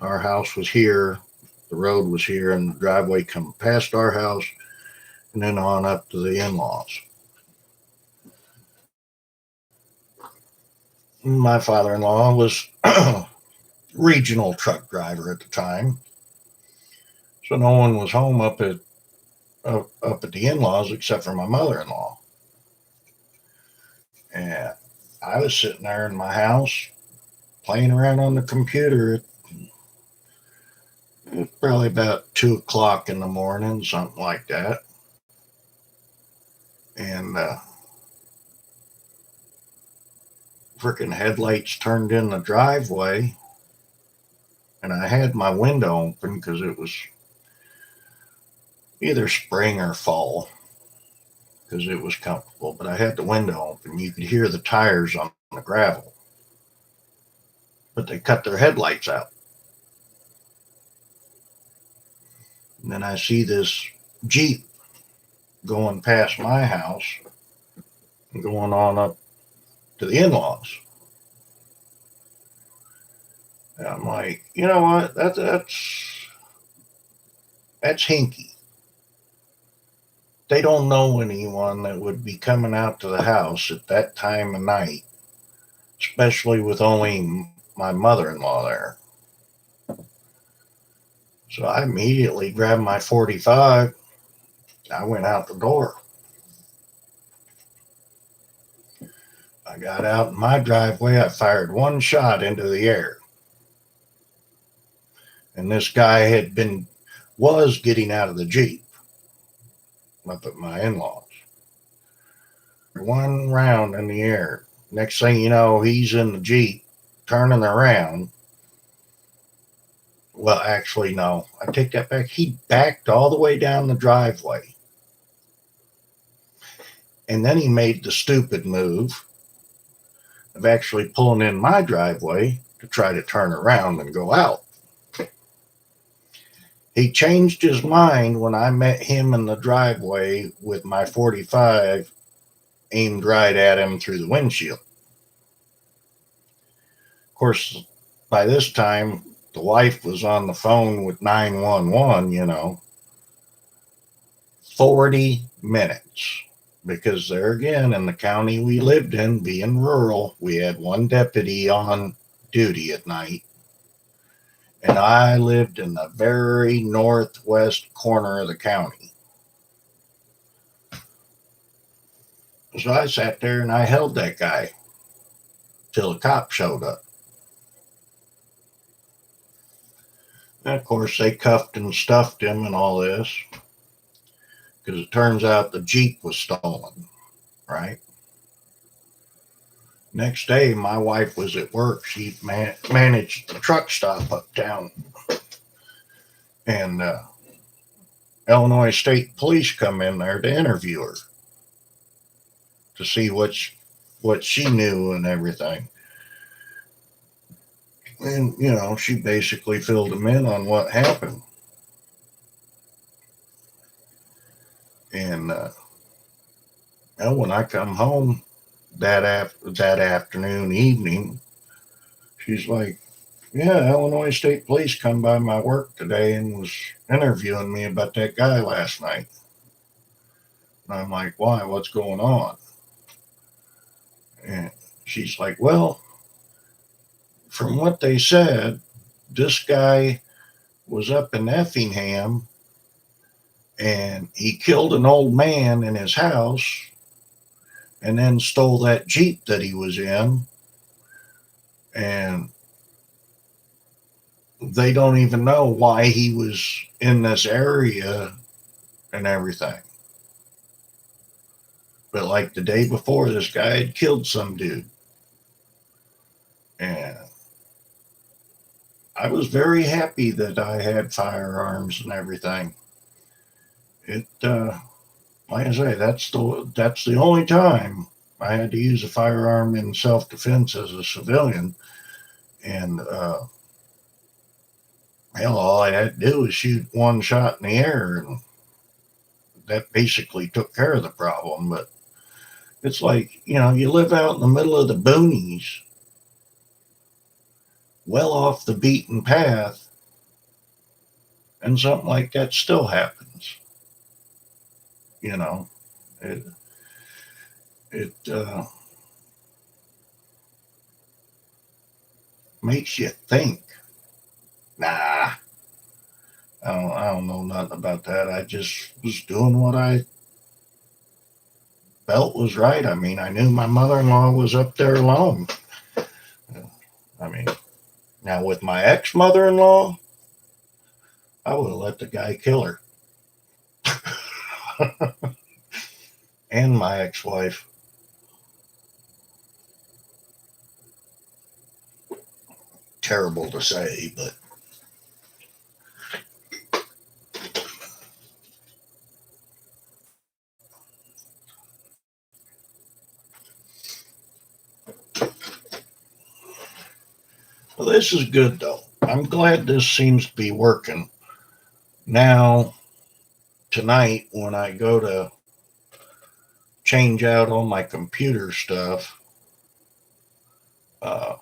Our house was here, the road was here, and the driveway come past our house and then on up to the in-laws. My father-in-law was regional truck driver at the time, so no one was home up at the in-laws except for my mother-in-law. And I was sitting there in my house playing around on the computer. It was probably about 2 o'clock in the morning, something like that. And freaking headlights turned in the driveway, and I had my window open because it was either spring or fall because it was comfortable. But I had the window open. You could hear the tires on the gravel, but they cut their headlights out. And then I see this Jeep going past my house and going on up to the in-laws. And I'm like, you know what? That's hinky. They don't know anyone that would be coming out to the house at that time of night, especially with only my mother-in-law there. So I immediately grabbed my 45. I went out the door. I got out in my driveway. I fired one shot into the air. And this guy was getting out of the Jeep up at my in-laws. One round in the air. Next thing you know, he's in the Jeep turning around. Well, actually, no. I take that back. He backed all the way down the driveway. And then he made the stupid move of actually pulling in my driveway to try to turn around and go out. He changed his mind when I met him in the driveway with my 45 aimed right at him through the windshield. Of course, by this time, the wife was on the phone with 911, 40 minutes. Because there again, in the county we lived in, being rural, we had one deputy on duty at night. And I lived in the very northwest corner of the county. So I sat there and I held that guy till the cop showed up. And of course, they cuffed and stuffed him and all this because it turns out the Jeep was stolen, right? Next day, my wife was at work. She managed the truck stop uptown. And Illinois State Police come in there to interview her to see what she knew and everything. And, she basically filled them in on what happened. And when I come home that afternoon, evening, she's like, yeah, Illinois State Police come by my work today and was interviewing me about that guy last night. And I'm like, why? What's going on? And she's like, well, from what they said, this guy was up in Effingham and he killed an old man in his house and then stole that Jeep that he was in. And they don't even know why he was in this area and everything. But like the day before, this guy had killed some dude. And I was very happy that I had firearms and everything. It, like I say, that's the only time I had to use a firearm in self-defense as a civilian. And all I had to do was shoot one shot in the air, and that basically took care of the problem. But it's like, you live out in the middle of the boonies, well off the beaten path, and something like that still happens. It it makes you think. Nah, I don't know nothing about that. I just was doing what I felt was right. I mean, I knew my mother-in-law was up there alone. I mean, now with my ex-mother-in-law, I would have let the guy kill her. And my ex-wife. Terrible to say, but well, this is good though. I'm glad this seems to be working. Now, tonight, when I go to change out all my computer stuff, I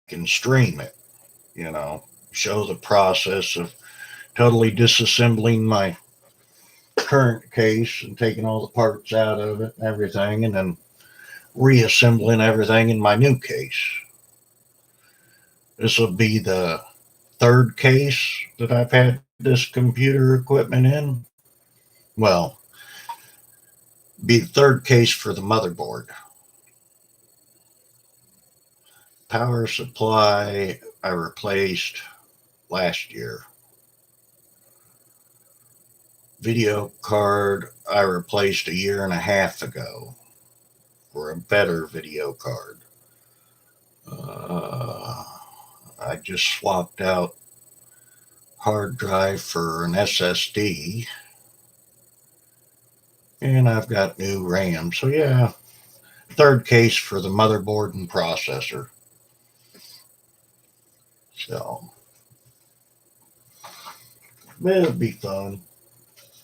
can stream it, show the process of totally disassembling my current case and taking all the parts out of it and everything, and then reassembling everything in my new case. This will be the third case that I've had this computer equipment in. Well, be the third case for the motherboard. Power supply I replaced last year. Video card I replaced a year and a half ago for a better video card. I just swapped out hard drive for an SSD, and I've got new RAM. So yeah, third case for the motherboard and processor. So it'll be fun.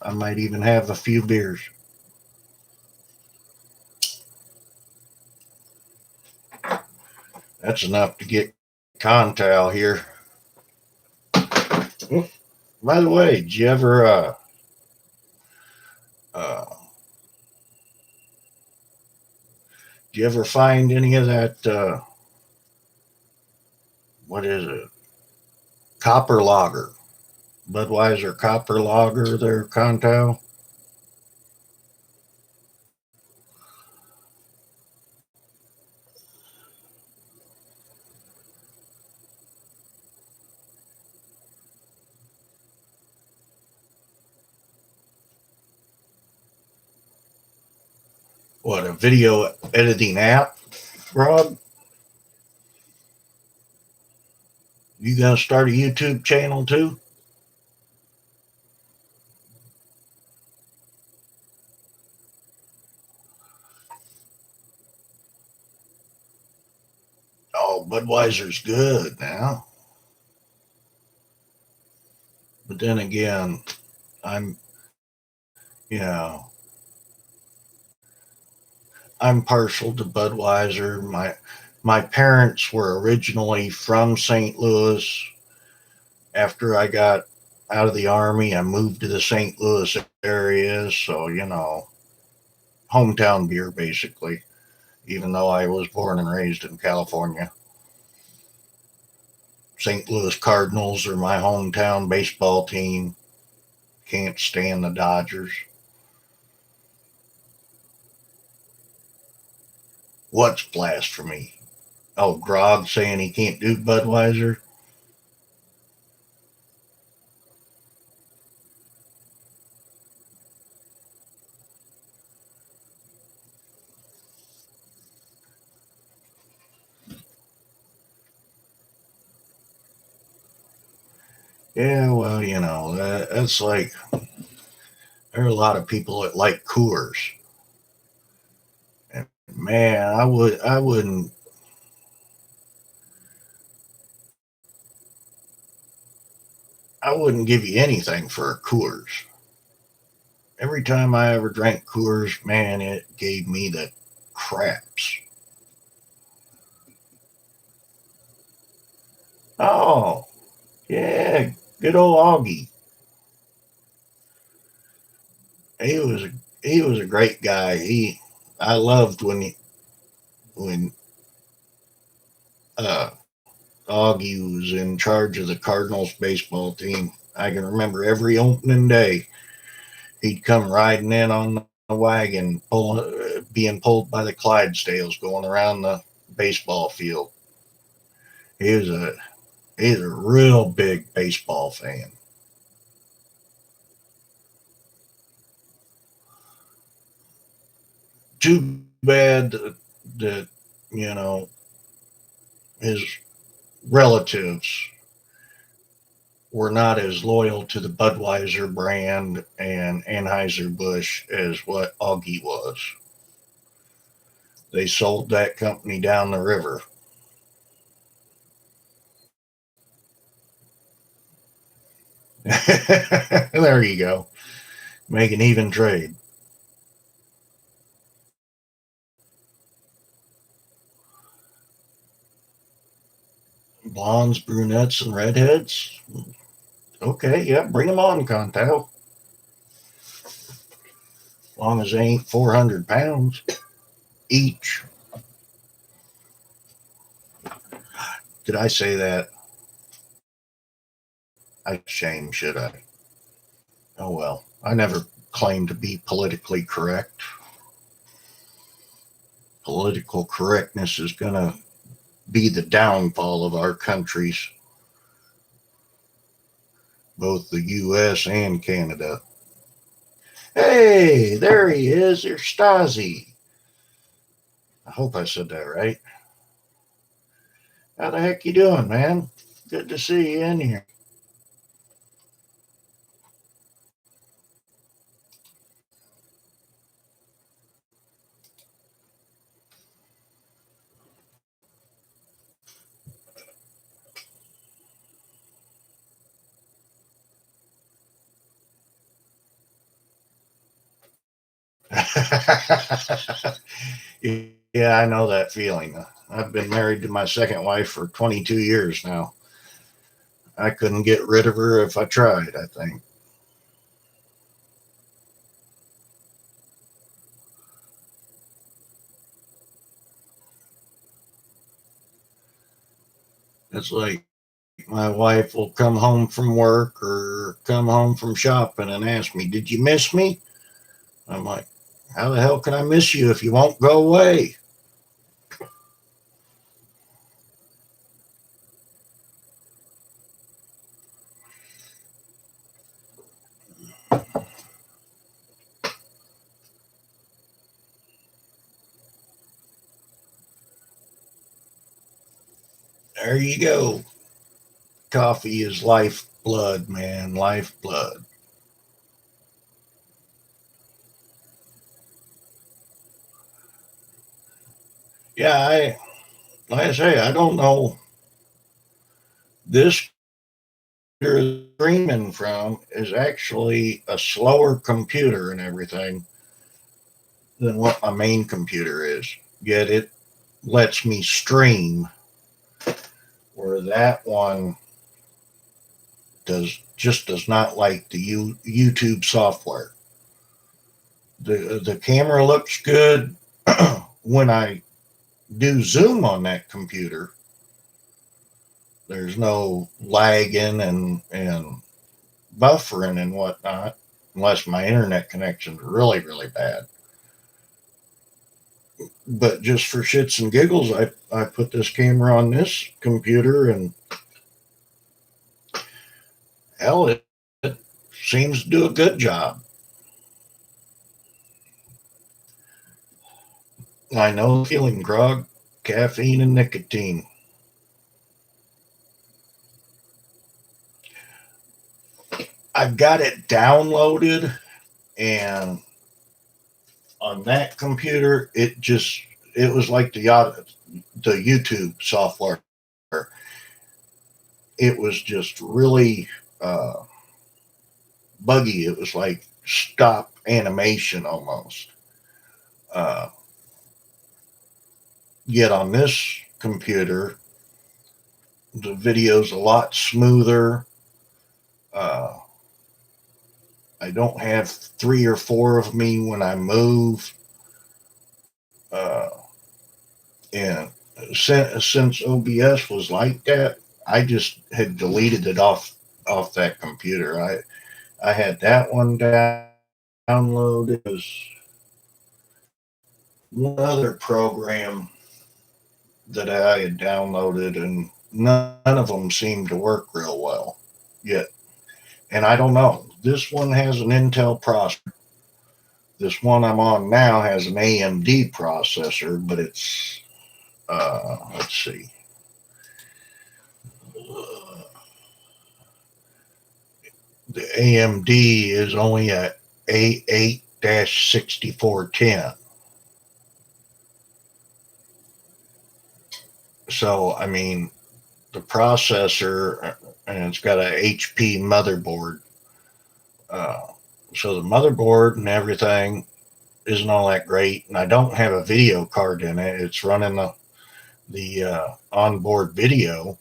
I might even have a few beers. That's enough to get Contal here. By the way, uh, did you ever find any of that? What is it? Copper lager, Budweiser copper lager. There, Contal. What, a video editing app, Rob? You gonna start a YouTube channel too? Oh, Budweiser's good now. But then again, I'm, you know, I'm partial to Budweiser. My parents were originally from St. Louis. After I got out of the army, I moved to the St. Louis area, so hometown beer basically. Even though I was born and raised in California, St. Louis Cardinals are my hometown baseball team. Can't stand the Dodgers. What's blasphemy? Oh, Grog saying he can't do Budweiser? Yeah, well, that's like, there are a lot of people that like Coors. And man, I wouldn't give you anything for a Coors. Every time I ever drank Coors, man, it gave me the craps. Oh, yeah, good old Augie. He was a, he was a great guy. I loved when uh, Augie was in charge of the Cardinals baseball team. I can remember every opening day he'd come riding in on the wagon, being pulled by the Clydesdales going around the baseball field. He was a he's a real big baseball fan. Too bad that you know his relatives were not as loyal to the Budweiser brand and Anheuser-Busch as what Augie was. They sold that company down the river. There you go. Make an even trade. Blondes, brunettes, and redheads. Okay, yeah, bring them on, Contel. As long as they ain't 400 pounds each. Did I say that? I shame, should I? Oh well. I never claimed to be politically correct. Political correctness is going to be the downfall of our countries, both the U.S. and Canada. Hey, there he is. There's Stasi. I hope I said that right. How the heck you doing, man? Good to see you in here. Yeah, I know that feeling. I've been married to my second wife for 22 years now. I couldn't get rid of her if I tried, I think. It's like my wife will come home from work or come home from shopping and ask me, "Did you miss me?" I'm like, "How the hell can I miss you if you won't go away?" There you go. Coffee is lifeblood, man. Lifeblood. Yeah, like I say, I don't know. This you're streaming from is actually a slower computer and everything than what my main computer is. Yet it lets me stream where that one does not like the YouTube software. The camera looks good when I do zoom on that computer. There's no lagging and buffering and whatnot, unless my internet connection's really bad. But just for shits and giggles, I put this camera on this computer, and hell, it seems to do a good job. I know the feeling, grog, caffeine, and nicotine. I've got it downloaded, and on that computer, it was like the YouTube software. It was just really uh, buggy. It was like stop animation almost. Uh, Yet on this computer, the video's a lot smoother. Uh, I don't have three or four of me when I move. Uh, and since OBS was like that, I just had deleted it off that computer. I had that one downloaded. It was one other program that I had downloaded, and none of them seemed to work real well yet. And I don't know. This one has an Intel processor. This one I'm on now has an AMD processor, but it's let's see, the AMD is only a A8-6410. So I mean, the processor, and it's got a HP motherboard. Uh, so the motherboard and everything isn't all that great, and I don't have a video card in it. It's running the onboard video.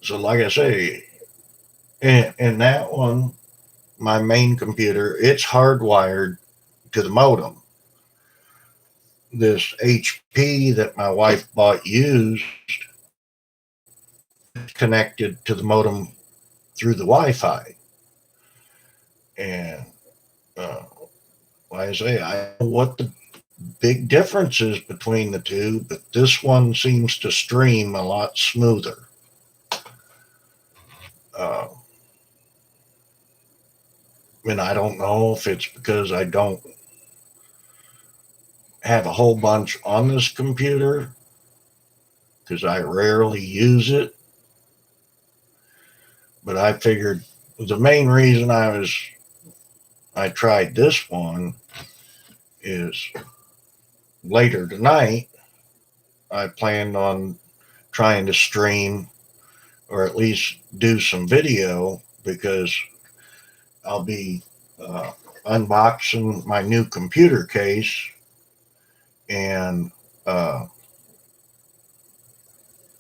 So like I say, in that one, my main computer, it's hardwired to the modem. This HP that my wife bought used connected to the modem through the Wi-Fi, and like I say, I don't know what the big difference is between the two, but this one seems to stream a lot smoother. Uh, and I don't know if it's because I don't have a whole bunch on this computer because I rarely use it. But I figured the main reason I tried this one is later tonight I planned on trying to stream or at least do some video because I'll be unboxing my new computer case and uh,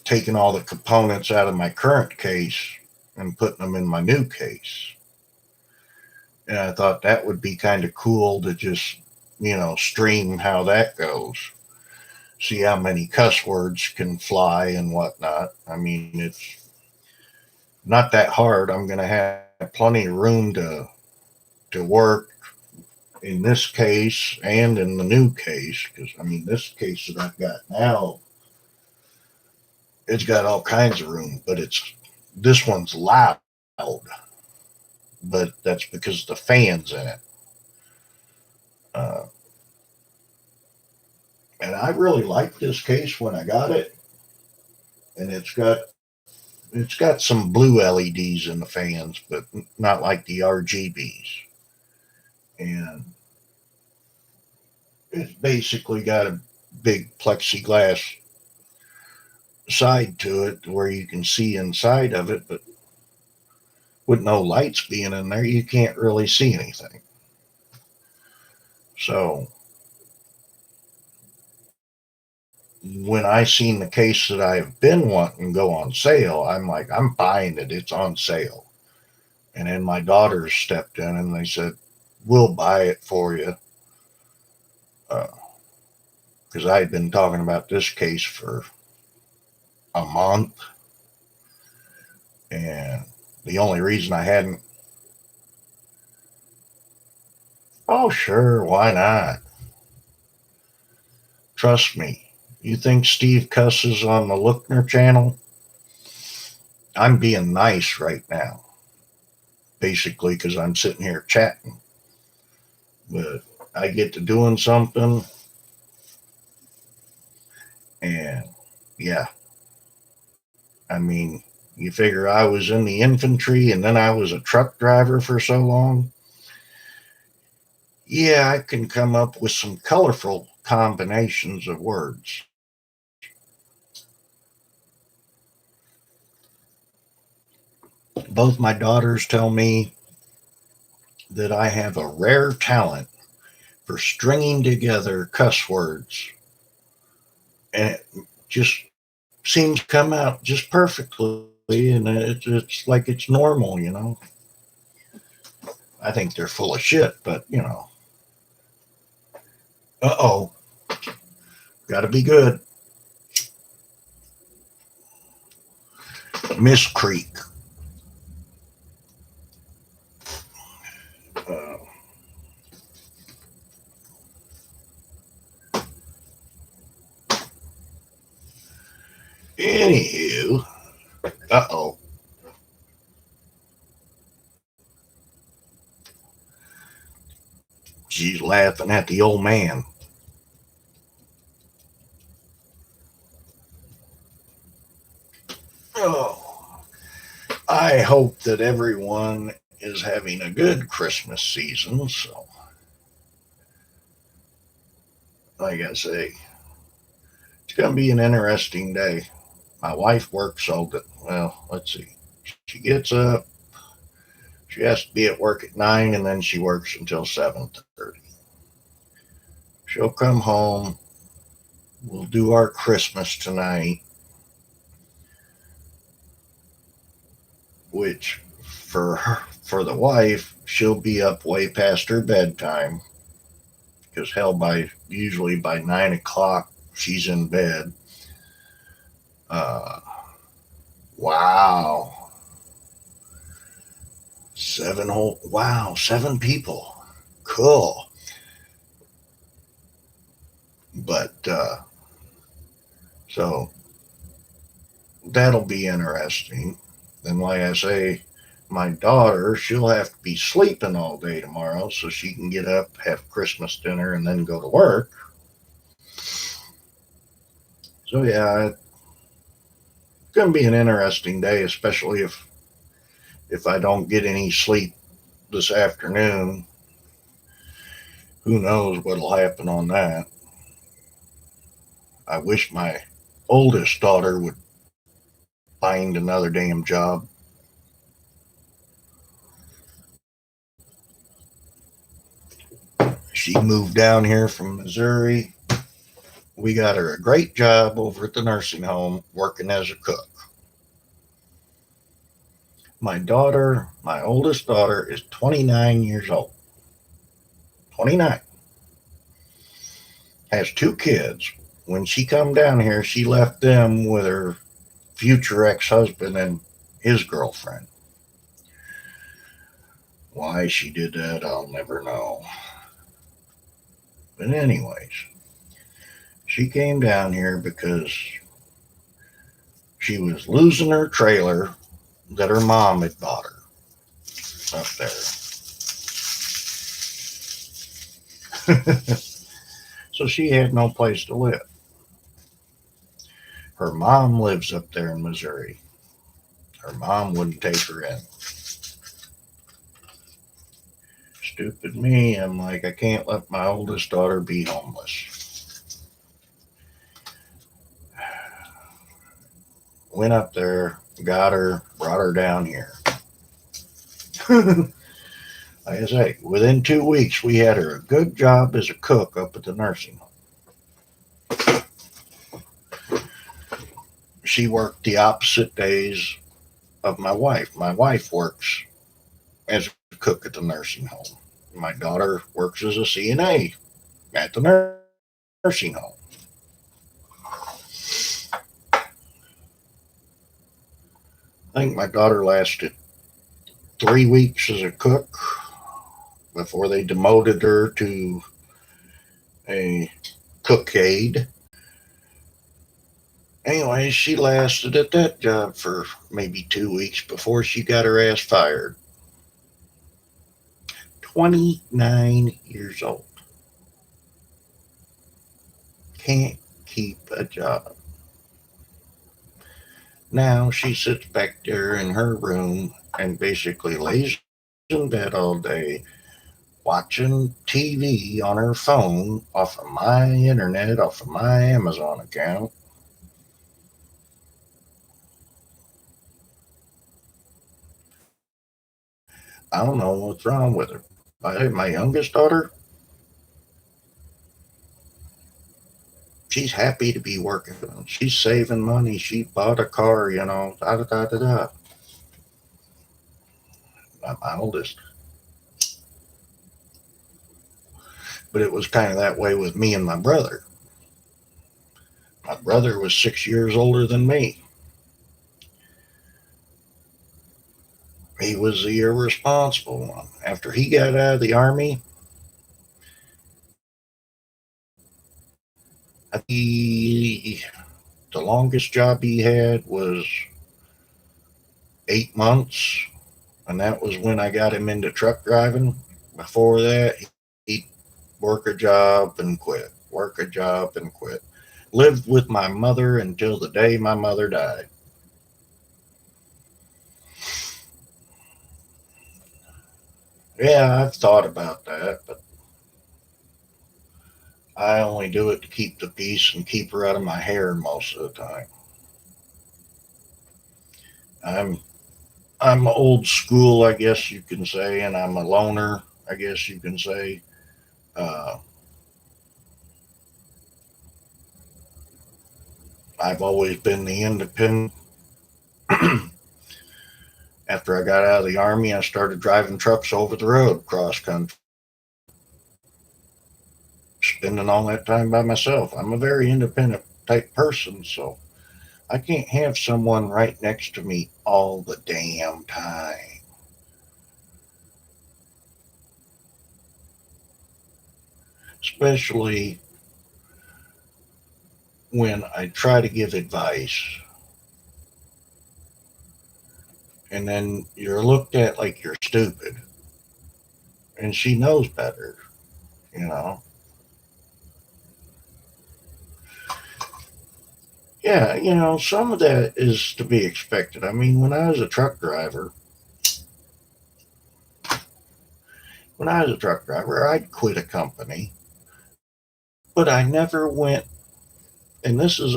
taking all the components out of my current case and putting them in my new case. And I thought that would be kind of cool to just, stream how that goes. See how many cuss words can fly and whatnot. I mean, it's not that hard. I'm going to have plenty of room to work in this case and in the new case, because I mean, this case that I've got now, it's got all kinds of room, but this one's loud, but that's because the fans in it. Uh, and I really liked this case when I got it, and it's got some blue LEDs in the fans, but not like the RGBs. And it's basically got a big plexiglass side to it where you can see inside of it, but with no lights being in there, you can't really see anything. So when I seen the case that I've been wanting go on sale, I'm like, I'm buying it. It's on sale. And then my daughters stepped in and they said, we'll buy it for you. Because I had been talking about this case for a month. And the only reason I hadn't, oh, sure, why not? Trust me. You think Steve cusses on the Lookner channel? I'm being nice right now, basically, because I'm sitting here chatting. But I get to doing something, and yeah, I mean, you figure I was in the infantry and then I was a truck driver for so long. Yeah, I can come up with some colorful combinations of words. Both my daughters tell me that I have a rare talent for stringing together cuss words, and it just seems to come out just perfectly, and it's like it's normal. I think they're full of shit, but. Uh-oh, gotta be good. Miss Creek. Uh, Anywho, uh-oh. She's laughing at the old man. Oh, I hope that everyone is having a good Christmas season. So, like I say, it's going to be an interesting day. My wife works all the, well, let's see. She gets up, she has to be at work at 9, and then she works until 7:30. She'll come home. We'll do our Christmas tonight, which for her, for the wife, she'll be up way past her bedtime because hell, by usually by 9 o'clock she's in bed. Uh, wow, seven people, cool. But so that'll be interesting. And like I say, my daughter, she'll have to be sleeping all day tomorrow so she can get up, have Christmas dinner, and then go to work. So yeah, it's gonna be an interesting day, especially if I don't get any sleep this afternoon. Who knows what'll happen on that? I wish my oldest daughter would find another damn job. She moved down here from Missouri. We got her a great job over at the nursing home working as a cook. My oldest daughter, is 29 years old. 29. Has two kids. When she come down here, she left them with her future ex-husband and his girlfriend. Why she did that, I'll never know. But anyways, she came down here because she was losing her trailer that her mom had bought her up there. So she had no place to live. Her mom lives up there in Missouri. Her mom wouldn't take her in. Stupid me, I'm like, I can't let my oldest daughter be homeless. Went up there, got her, brought her down here. Like I say, within 2 weeks, we had her a good job as a cook up at the nursing home. She worked the opposite days of my wife. My wife works as a cook at the nursing home. My daughter works as a CNA at the nursing home. I think my daughter lasted 3 weeks as a cook before they demoted her to a cook aide. Anyway, she lasted at that job for maybe 2 weeks before she got her ass fired. 29 years old. Can't keep a job. Now she sits back there in her room and basically lays in bed all day watching TV on her phone off of my internet, off of my Amazon account. I don't know what's wrong with her. My youngest daughter, she's happy to be working. She's saving money. She bought a car, da da da da da. My oldest. But it was kind of that way with me and my brother. My brother was 6 years older than me. He was the irresponsible one. After he got out of the army, the longest job he had was 8 months, and that was when I got him into truck driving. Before that, he'd work a job and quit, work a job and quit. Lived with my mother until the day my mother died. Yeah, I've thought about that, but I only do it to keep the peace and keep her out of my hair most of the time. I'm I'm old school, I guess you can say, and I'm a loner, I guess you can say. Uh, I've always been the independent. After I got out of the army, I started driving trucks over the road, cross country, spending all that time by myself. I'm a very independent type person, so I can't have someone right next to me all the damn time. Especially when I try to give advice and then you're looked at like you're stupid. And she knows better, you know. Yeah, some of that is to be expected. I mean, when I was a truck driver, I'd quit a company, but I never went, and this is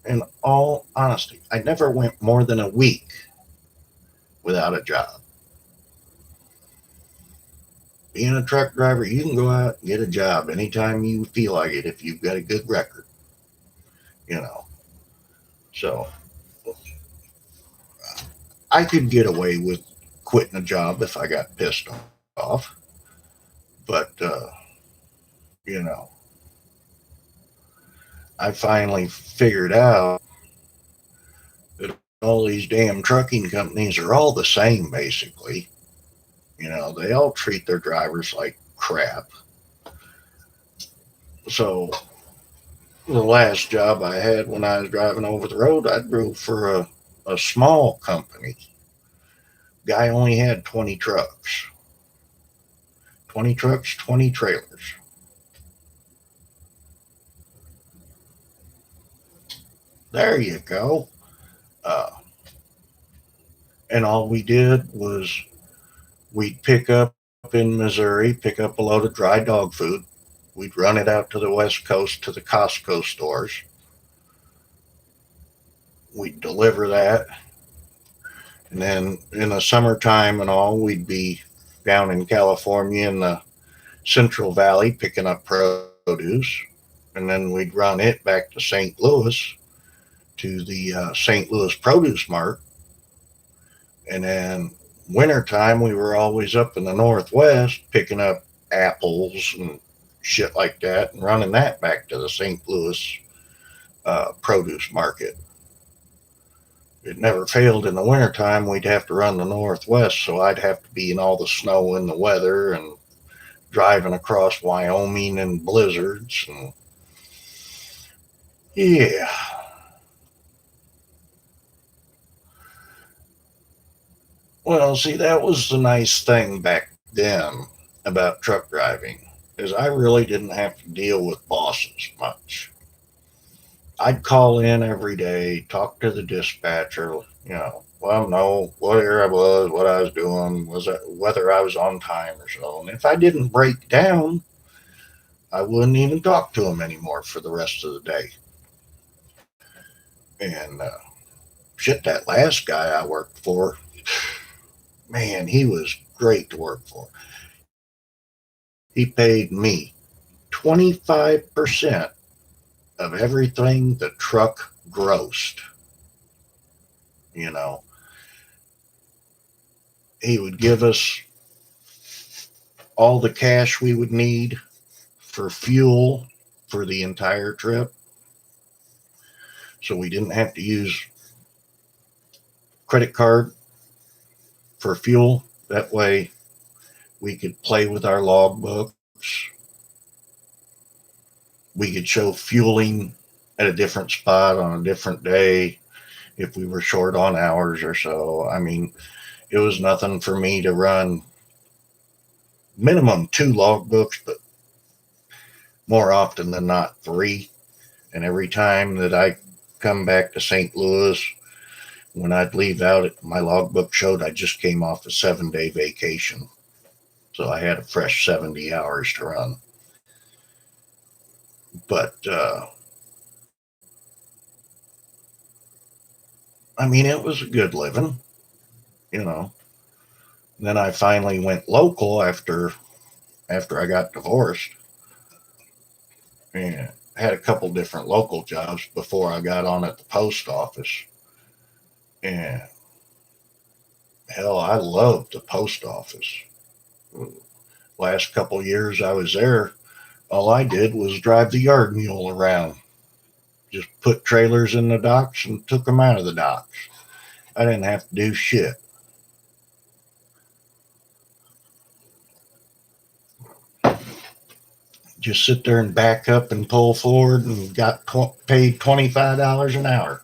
in all honesty, I never went more than a week without a job. Being a truck driver, you can go out and get a job anytime you feel like it if you've got a good record, you know. So I could get away with quitting a job if I got pissed off, but you know, I finally figured out that all these damn trucking companies are all the same basically. You know, they all treat their drivers like crap. So the last job I had when I was driving over the road, I drove for a small company. Guy only had 20 trucks. 20 trucks, 20 trailers. There you go. Uh, and all we did was we'd pick up in Missouri, pick up a load of dry dog food. We'd run it out to the West Coast to the Costco stores. We'd deliver that. And then in the summertime and all, we'd be down in California in the Central Valley picking up produce. And then we'd run it back to St. Louis to the St. Louis Produce Mart. And then wintertime, we were always up in the Northwest picking up apples and shit like that and running that back to the St. Louis produce market. It never failed in the wintertime. We'd have to run the Northwest, so I'd have to be in all the snow and the weather and driving across Wyoming in blizzards. And yeah, well, see, that was the nice thing back then about truck driving is I really didn't have to deal with bosses much. I'd call in every day, talk to the dispatcher, well, no, where I was, what I was doing, whether I was on time or so. And if I didn't break down, I wouldn't even talk to him anymore for the rest of the day. And shit, that last guy I worked for, man, he was great to work for. He paid me 25% of everything the truck grossed. You know, he would give us all the cash we would need for fuel for the entire trip. So we didn't have to use credit card for fuel. That way we could play with our logbooks. We could show fueling at a different spot on a different day if we were short on hours or so. I mean, it was nothing for me to run minimum 2 logbooks, but more often than not 3. And every time that I come back to St. Louis, when I'd leave out, my logbook showed I just came off a 7-day vacation. So I had a fresh 70 hours to run. But, I mean, it was a good living, you know. Then I finally went local after I got divorced and had a couple different local jobs before I got on at the post office. And hell, I loved the post office. Last couple years I was there, all I did was drive the yard mule around. Just put trailers in the docks and took them out of the docks. I didn't have to do shit. Just sit there and back up and pull forward and got paid $25 an hour.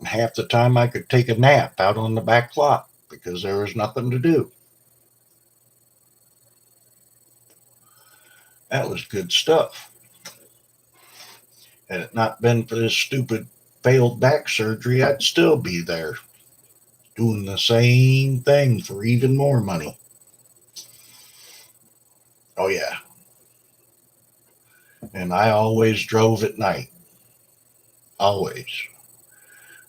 Half the time I could take a nap out on the back lot because there was nothing to do. That was good stuff. Had it not been for this stupid failed back surgery, I'd still be there doing the same thing for even more money. Oh, yeah. And I always drove at night. Always.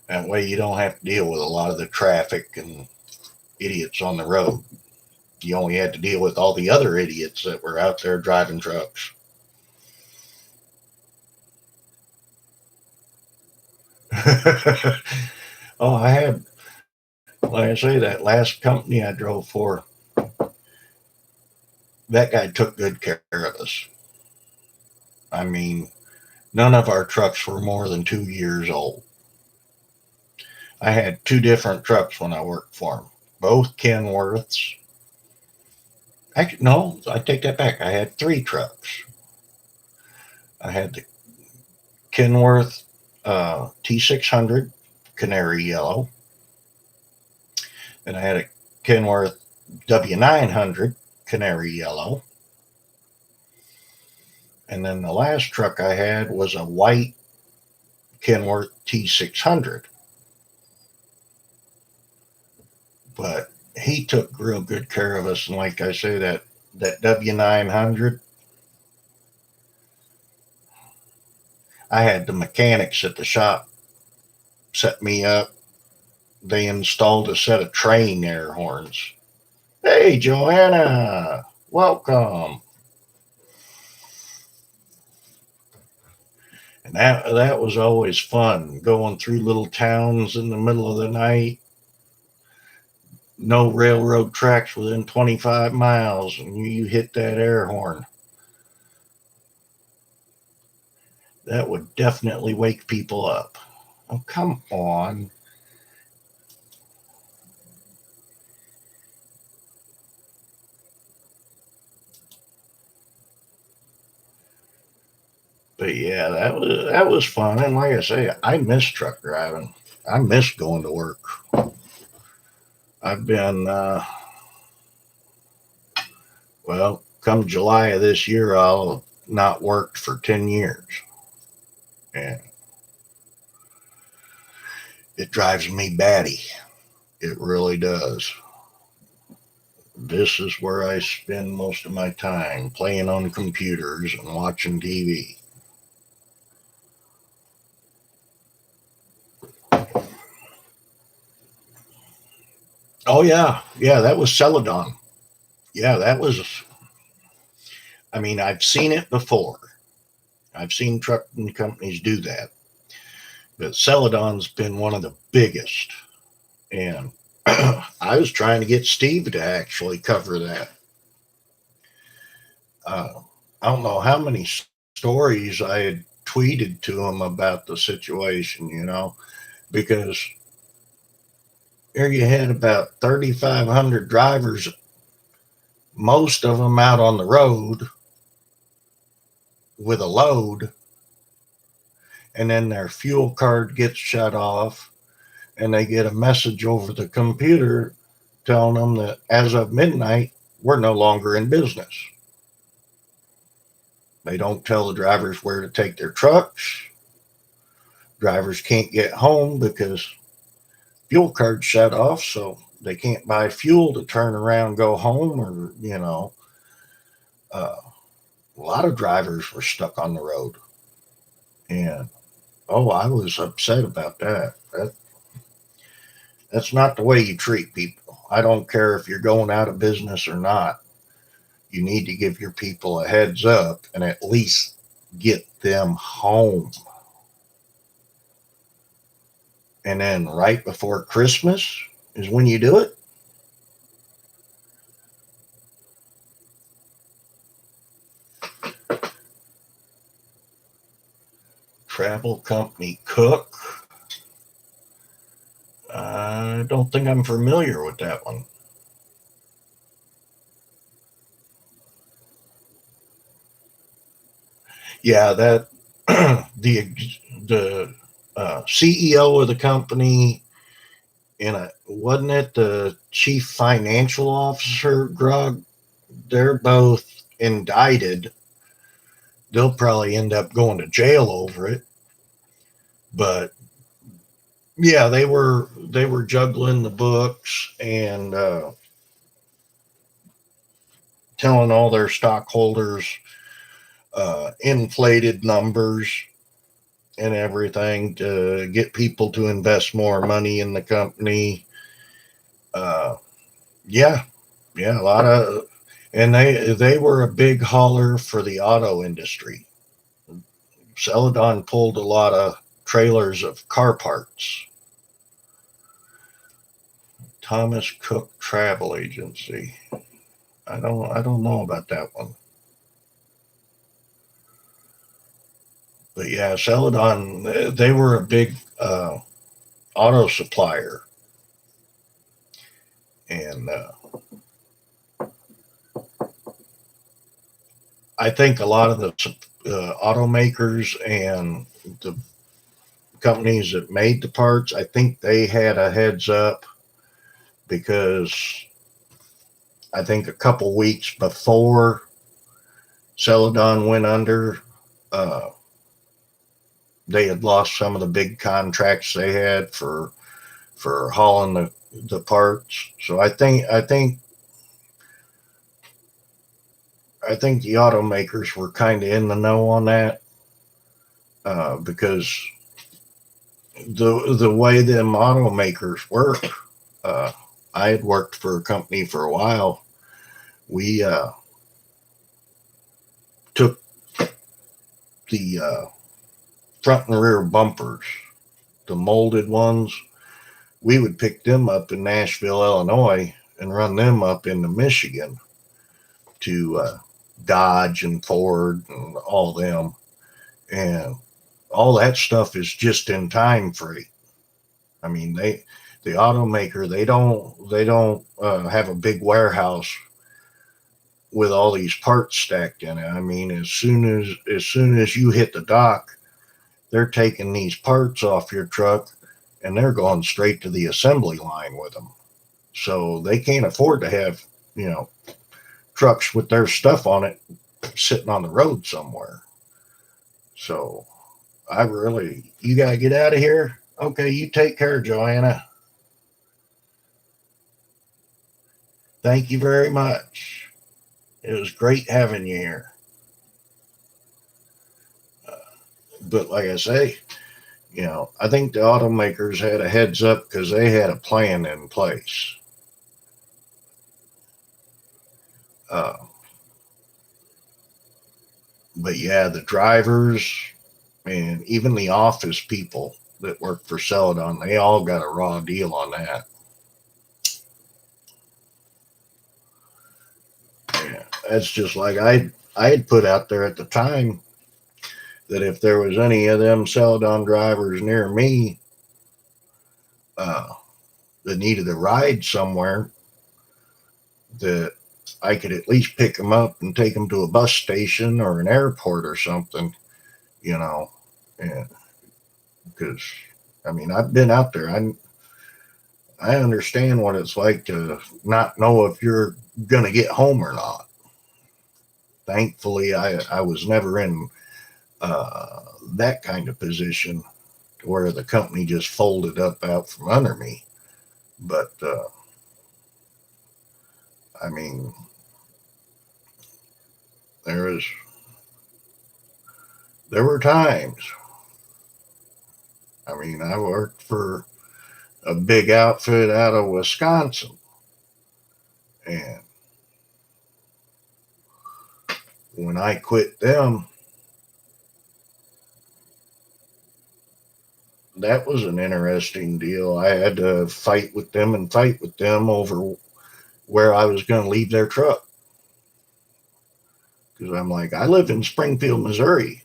That way you don't have to deal with a lot of the traffic and idiots on the road. You only had to deal with all the other idiots that were out there driving trucks. Oh, I had, like I say, that last company I drove for, that guy took good care of us. I mean, none of our trucks were more than 2 years old. I had two different trucks when I worked for him, both Kenworths. Actually, no, I take that back. I had three trucks. I had the Kenworth T600 canary yellow, and I had a Kenworth W900 canary yellow, and then the last truck I had was a white Kenworth T600. But he took real good care of us, and like I say, that W900, I had the mechanics at the shop set me up. They installed a set of train air horns. Hey, Joanna, welcome. And that was always fun, going through little towns in the middle of the night, no railroad tracks within 25 miles, and you hit that air horn. That would definitely wake people up. Oh, come on. But yeah, that was fun. And like I say, I miss truck driving. I miss going to work. I've been well, come July of this year, I'll have not worked for 10 years, and it drives me batty. It really does. This is where I spend most of my time, playing on computers and watching TV. Oh yeah, yeah, that was Celadon. Yeah, that was. I mean, I've seen it before. I've seen trucking companies do that, but Celadon's been one of the biggest. And I was trying to get Steve to actually cover that. Uh, I don't know how many stories I had tweeted to him about the situation, because here you had about 3,500 drivers, most of them out on the road with a load, and then their fuel card gets shut off, and they get a message over the computer telling them that as of midnight, we're no longer in business. They don't tell the drivers where to take their trucks. Drivers can't get home because fuel cards shut off, so they can't buy fuel to turn around, go home, or uh, a lot of drivers were stuck on the road. And oh, I was upset about that. That's not the way you treat people. I don't care if you're going out of business or not. You need to give your people a heads up and at least get them home. And then right before Christmas is when you do it. Travel company Cook. I don't think I'm familiar with that one. Yeah, that the CEO of the company and wasn't it the chief financial officer, Grug? They're both indicted. They'll probably end up going to jail over it. But yeah, they were juggling the books and telling all their stockholders inflated numbers and everything to get people to invest more money in the company. Uh, yeah, Yeah, a lot of, and they were a big hauler for the auto industry. Celadon pulled a lot of trailers of car parts. Thomas Cook Travel Agency. I don't know about that one. But yeah, Celadon, they were a big auto supplier, and I think a lot of the automakers and the companies that made the parts, I think they had a heads up because I think a couple weeks before Celadon went under, uh, they had lost some of the big contracts they had for hauling the parts. So I think the automakers were kind of in the know on that because the way them automakers work. Uh, I had worked for a company for a while. We took the front and rear bumpers, the molded ones. We would pick them up in Nashville, Illinois, and run them up into Michigan to Dodge and Ford and all them. And all that stuff is just in time freight. I mean, the automaker they don't have a big warehouse with all these parts stacked in it. I mean, as soon as you hit the dock, they're taking these parts off your truck and they're going straight to the assembly line with them. So they can't afford to have, you know, trucks with their stuff on it sitting on the road somewhere. So you got to get out of here. Okay, you take care, Joanna. Thank you very much. It was great having you here. Uh, but like I say, I think the automakers had a heads up because they had a plan in place. Uh, but yeah, the drivers and even the office people that work for Celadon, they all got a raw deal on that. Yeah, that's just like I had put out there at the time that if there was any of them Celadon drivers near me uh, that needed a ride somewhere, that I could at least pick them up and take them to a bus station or an airport or something, you know, and because I mean I've been out there. I understand what it's like to not know if you're gonna get home or not. Thankfully, I was never in uh, that kind of position where the company just folded up out from under me. But I mean, there was there were times. I mean, I worked for a big outfit out of Wisconsin, and when I quit them, that was an interesting deal. I had to fight with them over where I was going to leave their truck because I'm like, I live in Springfield, Missouri.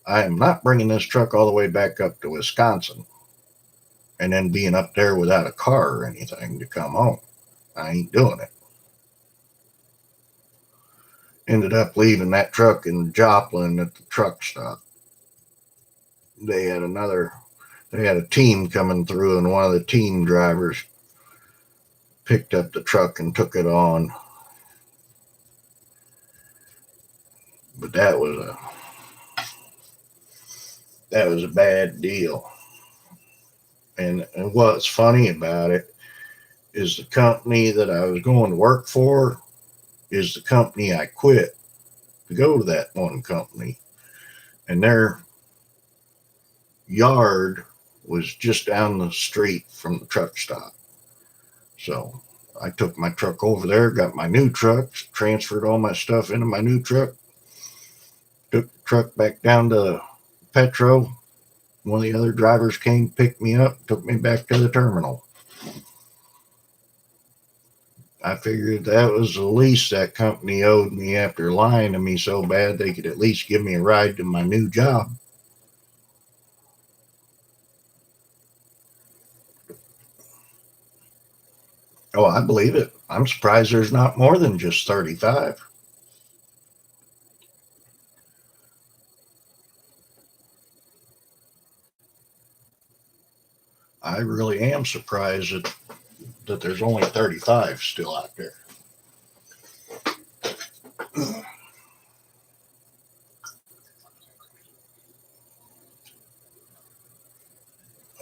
I am not bringing this truck all the way back up to Wisconsin and then being up there without a car or anything to come home. I ain't doing it. Ended up leaving that truck in Joplin at the truck stop. They had another, they had a team coming through, and one of the team drivers picked up the truck and took it on. But that was a bad deal. And what's funny about it is the company that I was going to work for is the company I quit to go to that one company. And their yard was just down the street from the truck stop. So I took my truck over there, got my new truck, transferred all my stuff into my new truck, took the truck back down to Petro. One of the other drivers came, picked me up, took me back to the terminal. I figured that was the least that company owed me after lying to me so bad they could at least give me a ride to my new job. Oh, I believe it. I'm surprised there's not more than just 35. I really am surprised that there's only 35 still out there.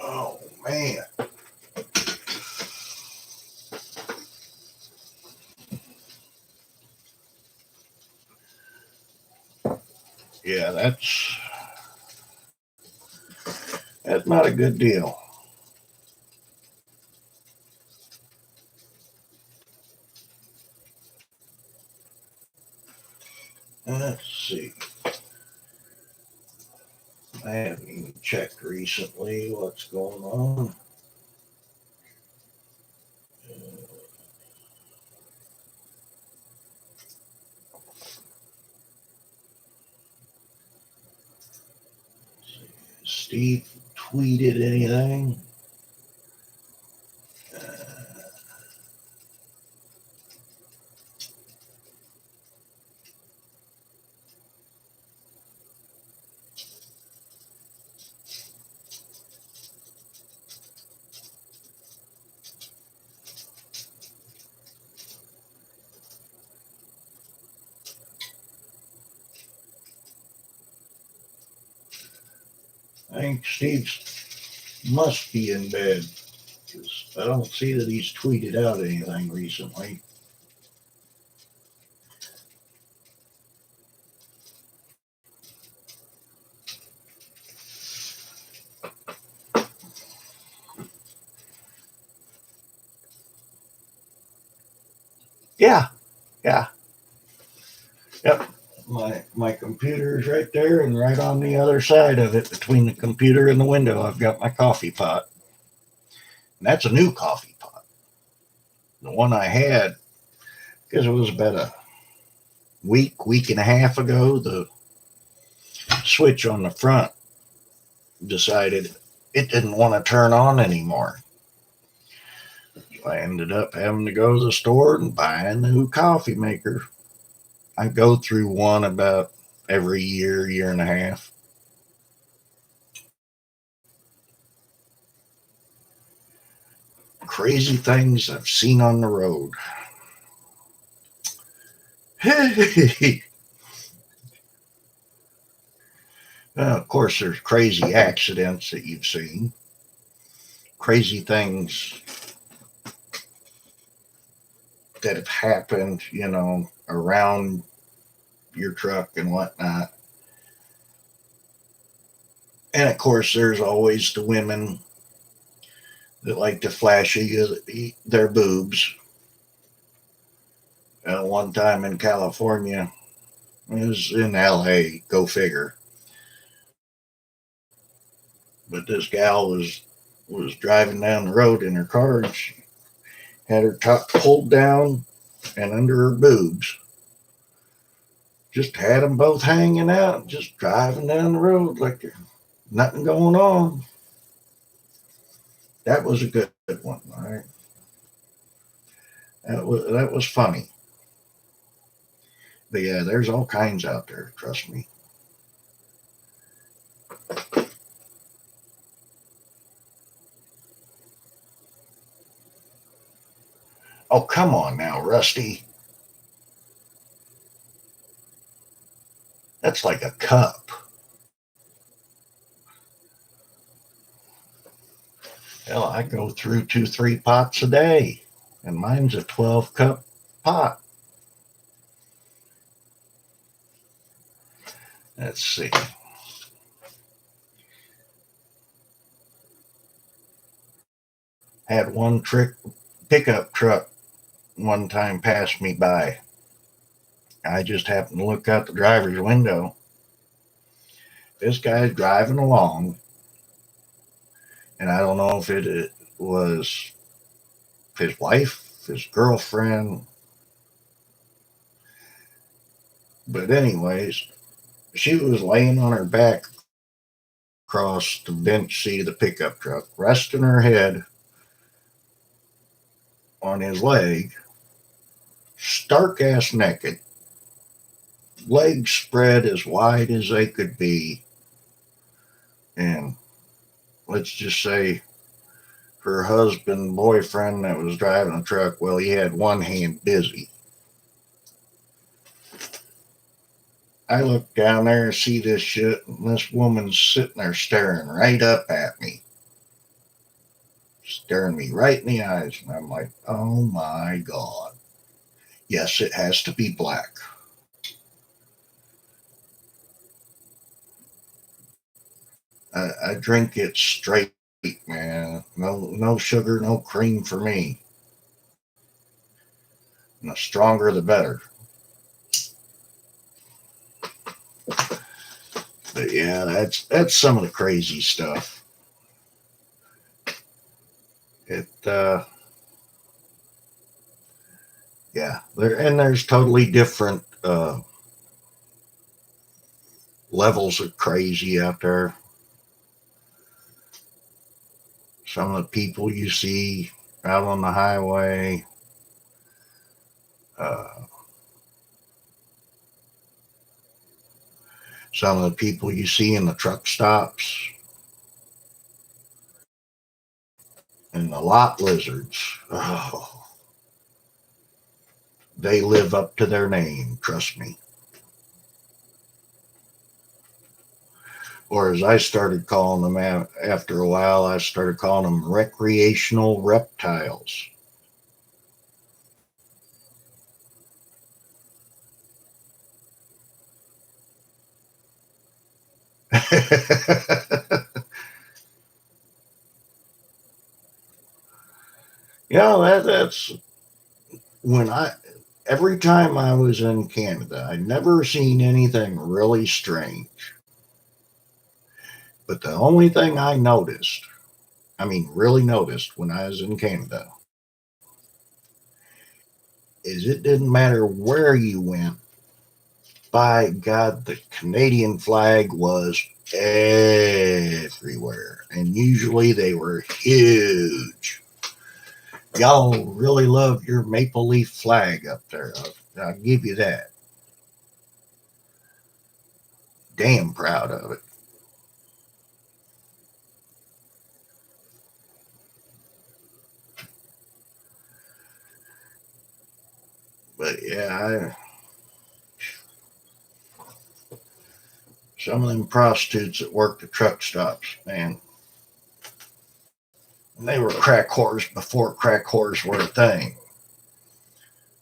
Oh, man. Yeah, that's not a good deal. Let's see. I haven't even checked recently what's going on. Steve tweeted anything? I think Steve must be in bed because I don't see that he's tweeted out anything recently. Yeah, yeah, yep. My computer is right there, and right on the other side of it, between the computer and the window, I've got my coffee pot. And that's a new coffee pot. The one I had, because it was about a week and a half ago, the switch on the front decided it didn't want to turn on anymore. So I ended up having to go to the store and buy a new coffee maker. I go through one about every year and a half. Crazy things I've seen on the road. Of course, there's crazy accidents that you've seen, crazy things that have happened, around your truck and whatnot. And of course, there's always the women that like to flash you their boobs. One time in California, it was in LA, go figure. But this gal was driving down the road in her car and she had her top pulled down and under her boobs. Just had them both hanging out, just driving down the road like there's nothing going on. That was a good one, all right. That was funny. But yeah, there's all kinds out there. Trust me. Oh, come on now, Rusty. That's like a cup. Hell, I go through 2, 3 pots a day, and mine's a 12-cup pot. Let's see. Had one trick pickup truck one time passed me by. I just happened to look out the driver's window. This guy's driving along, and I don't know if it was his wife, his girlfriend, but anyways, she was laying on her back across the bench seat of the pickup truck, resting her head on his leg, stark ass naked, legs spread as wide as they could be, and let's just say her husband, boyfriend that was driving the truck, well, he had one hand busy. I look down there and see this shit, and this woman's sitting there staring right up at me, staring me right in the eyes, and I'm like, oh my God. Yes, it has to be black. I drink it straight, man. No sugar, no cream for me. And the stronger, the better. But yeah, that's some of the crazy stuff. It yeah, there's totally different levels of crazy out there. Some of the people you see out on the highway, uh, some of the people you see in the truck stops, and the lot lizards. Oh, they live up to their name, trust me. Or as I started calling them after a while, I started calling them recreational reptiles. That's when I every time I was in Canada, I never seen anything really strange. But the only thing I noticed, I mean, really noticed when I was in Canada, is it didn't matter where you went. By God, the Canadian flag was everywhere. And usually they were huge. Y'all really love your maple leaf flag up there. I'll give you that. Damn proud of it. But yeah, some of them prostitutes that worked at truck stops, man, they were crack whores before crack whores were a thing.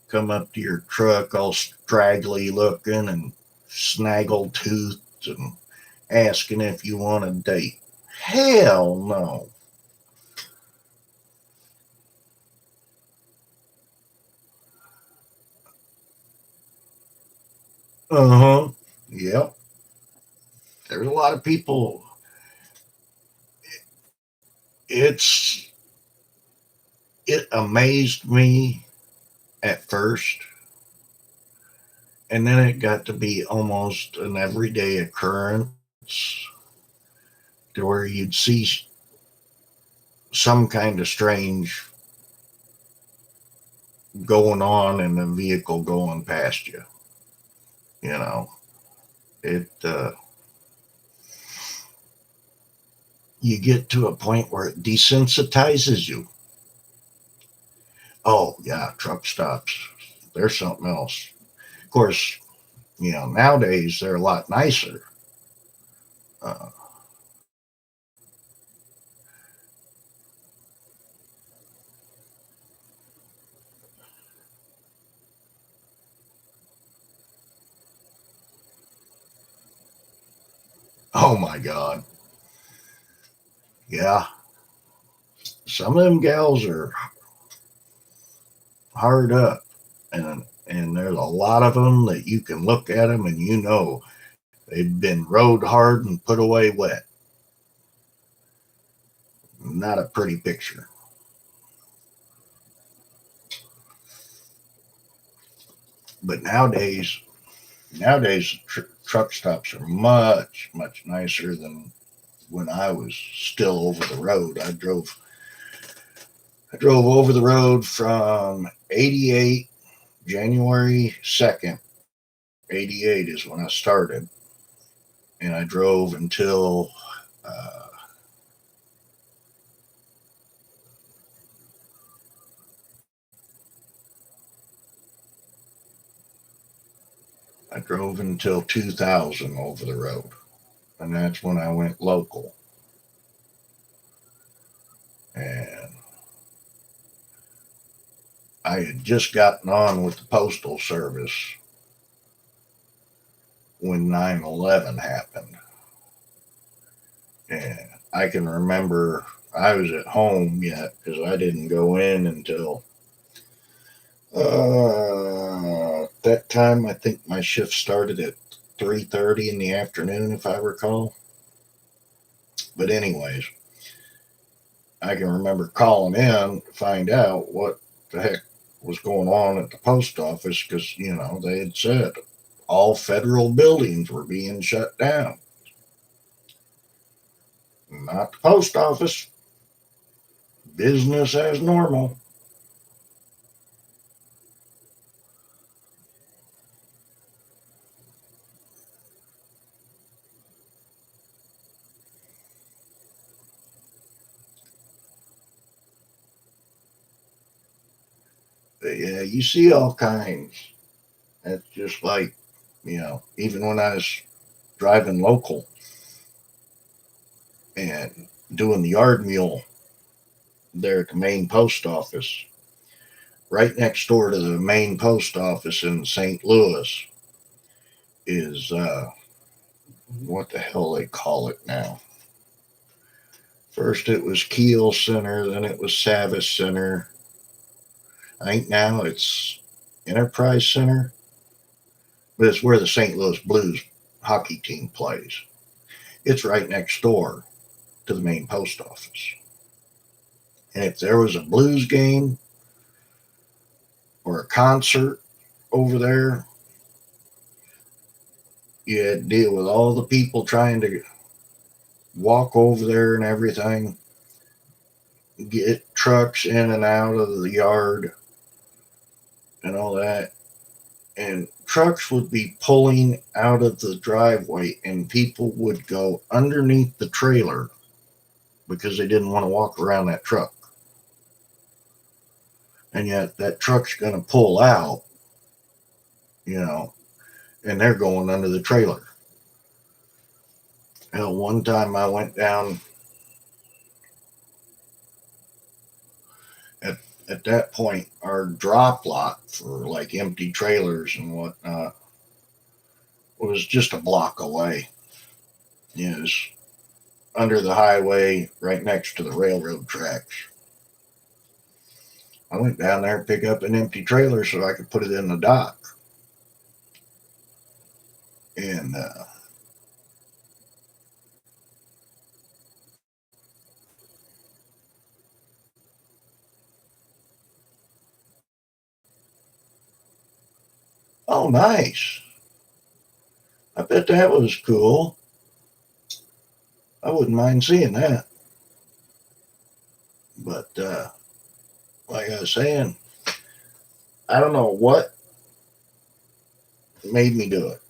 Come up to your truck all straggly looking and snaggle toothed and asking if you want a date. Hell no. Uh huh. Yep. There's a lot of people. It's it amazed me at first, and then it got to be almost an everyday occurrence to where you'd see some kind of strange going on in a vehicle going past you. You know, it you get to a point where it desensitizes you. Oh yeah, truck stops. There's something else. Of course, nowadays they're a lot nicer. Uh, oh my God, yeah. Some of them gals are hard up, and there's a lot of them that you can look at them and they've been rode hard and put away wet. Not a pretty picture. But nowadays truck stops are much nicer than when I was still over the road. I drove over the road from 88, January 2nd, 88 is when I started. And I drove until I drove until 2000 over the road. And that's when I went local. And I had just gotten on with the Postal Service when 9/11 happened. And I can remember I was at home yet because I didn't go in until that time. I think my shift started at 3:30 in the afternoon, if I recall. But anyways, I can remember calling in to find out what the heck was going on at the post office because they had said all federal buildings were being shut down. Not the post office. Business as normal. But yeah, you see all kinds. It's just like, even when I was driving local and doing the yard mule there at the main post office, right next door to the main post office in St. Louis is what the hell they call it now. First it was Keel Center, then it was Savas Center. I think now it's Enterprise Center, but it's where the St. Louis Blues hockey team plays. It's right next door to the main post office. And if there was a blues game or a concert over there, you had to deal with all the people trying to walk over there and everything, get trucks in and out of the yard and all that. And trucks would be pulling out of the driveway, and people would go underneath the trailer because they didn't want to walk around that truck. And yet, that truck's going to pull out, and they're going under the trailer. Hell, one time I went down at that point, our drop lot for like empty trailers and whatnot was just a block away. It was under the highway, right next to the railroad tracks. I went down there to pick up an empty trailer so I could put it in the dock. And oh, nice. I bet that was cool. I wouldn't mind seeing that. But like I was saying, I don't know what made me do it.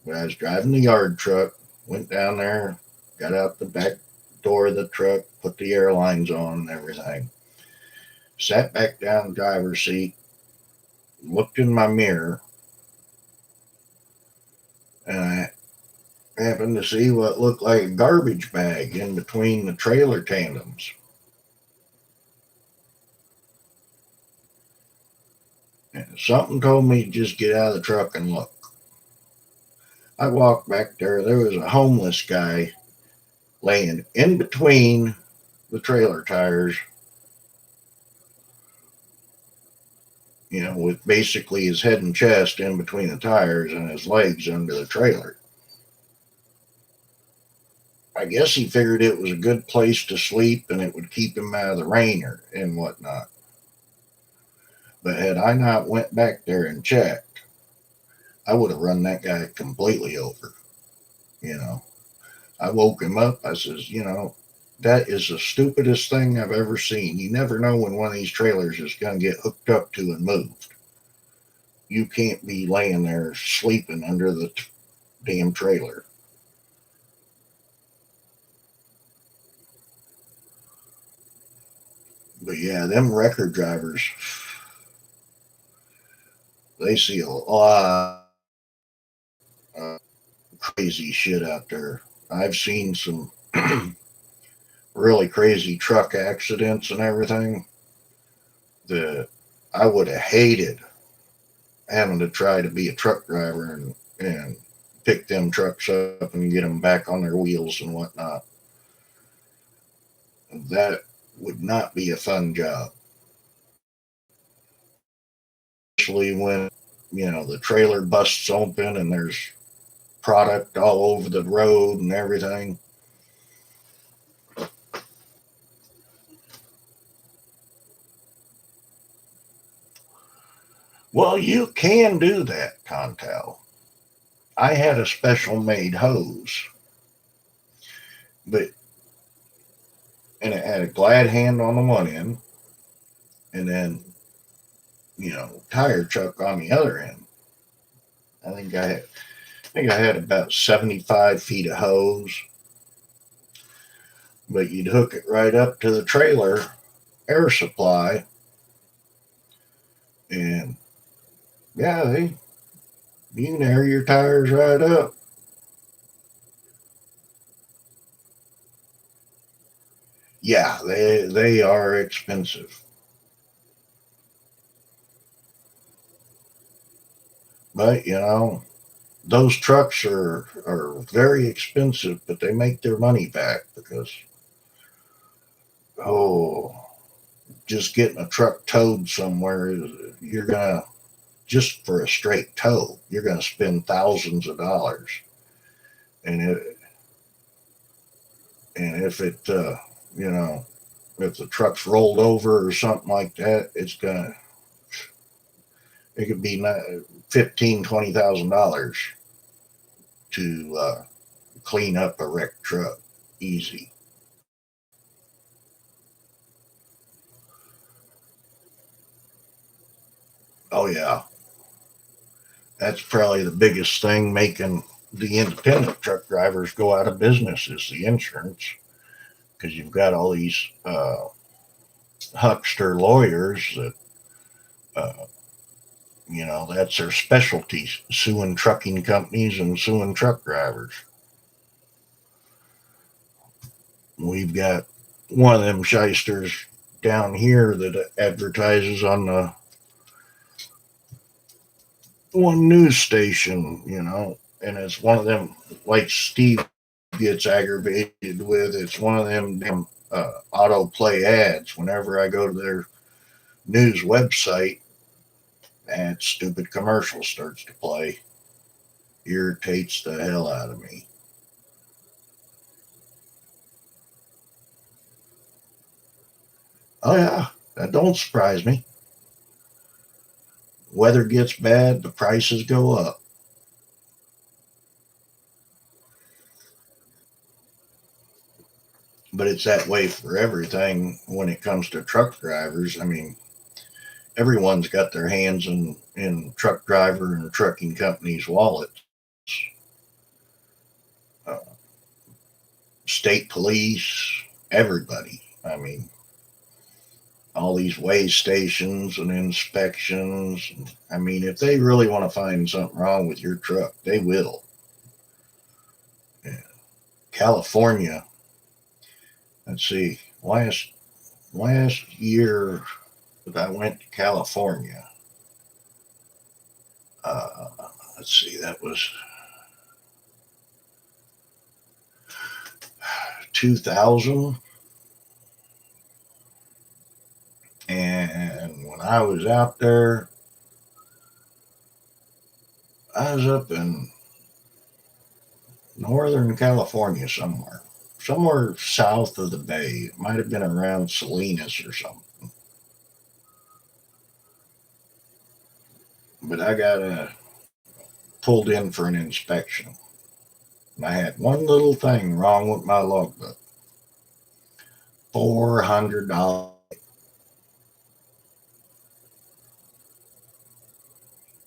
But I was driving the yard truck, went down there, got out the back door of the truck, put the airlines on and everything. Sat back down in the driver's seat, looked in my mirror, and I happened to see what looked like a garbage bag in between the trailer tandems. And something told me to just get out of the truck and look. I walked back there. There was a homeless guy laying in between the trailer tires with basically his head and chest in between the tires and his legs under the trailer. I guess he figured it was a good place to sleep and it would keep him out of the rain and whatnot. But had I not went back there and checked, I would have run that guy completely over. You know, I woke him up. I says, that is the stupidest thing I've ever seen. You never know when one of these trailers is going to get hooked up to and moved. You can't be laying there sleeping under the damn trailer. But yeah, them record drivers, they see a lot of crazy shit out there. I've seen some really crazy truck accidents and everything that I would have hated having to try to be a truck driver and pick them trucks up and get them back on their wheels and whatnot. That would not be a fun job, especially when the trailer busts open and there's product all over the road and everything. Well, you can do that, Contel. I had a special made hose, but and it had a glad hand on the one end, and then tire chuck on the other end. I think I had about 75 feet of hose, but you'd hook it right up to the trailer air supply, and yeah, you can air your tires right up. Yeah, they are expensive, but those trucks are very expensive, but they make their money back because oh, just getting a truck towed somewhere, you're gonna just for a straight tow, you're gonna spend thousands of dollars, and if it you know if the truck's rolled over or something like that, it could be 15-20 thousand dollars to clean up a wrecked truck easy. Oh yeah, that's probably the biggest thing making the independent truck drivers go out of business is the insurance, because you've got all these huckster lawyers that uh, that's their specialty, suing trucking companies and suing truck drivers. We've got one of them shysters down here that advertises on the one news station, and it's one of them like Steve gets aggravated with. It's one of them damn autoplay ads. Whenever I go to their news website, that stupid commercial starts to play. Irritates the hell out of me. Oh yeah, that don't surprise me. Weather gets bad, the prices go up. But it's that way for everything when it comes to truck drivers. I mean, everyone's got their hands in truck driver and trucking companies' wallets. Uh, State police, everybody. I mean, all these weigh stations and inspections. I mean, if they really want to find something wrong with your truck, they will. Yeah. California, let's see, last year that I went to California, uh, let's see, that was 2000. And when I was out there, I was up in Northern California somewhere south of the bay. It might have been around Salinas or something. But I got pulled in for an inspection. And I had one little thing wrong with my logbook. $400.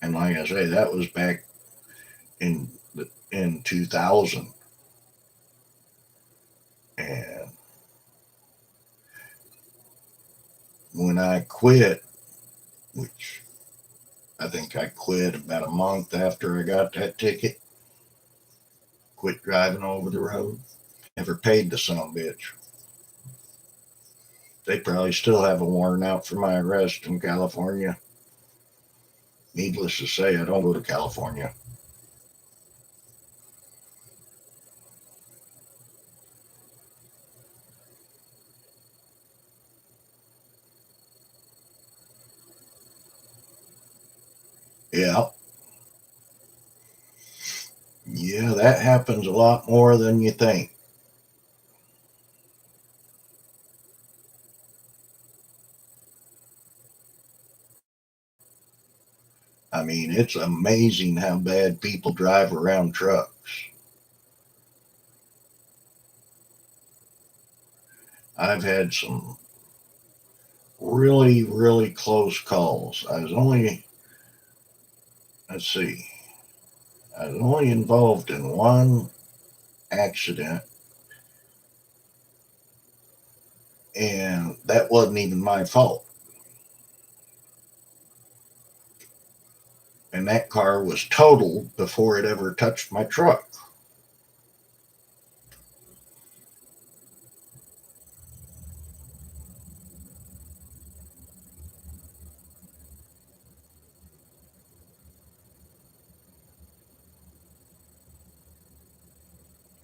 And like I say, that was back in in 2000. And when I quit, which I think I quit about a month after I got that ticket, quit driving over the road. Never paid the son of a bitch. They probably still have a warrant out for my arrest in California. Needless to say, I don't go to California. Yeah, yeah, that happens a lot more than you think. I mean, it's amazing how bad people drive around trucks. I've had some really, really close calls. Let's see, I was only involved in one accident, and that wasn't even my fault. And that car was totaled before it ever touched my truck.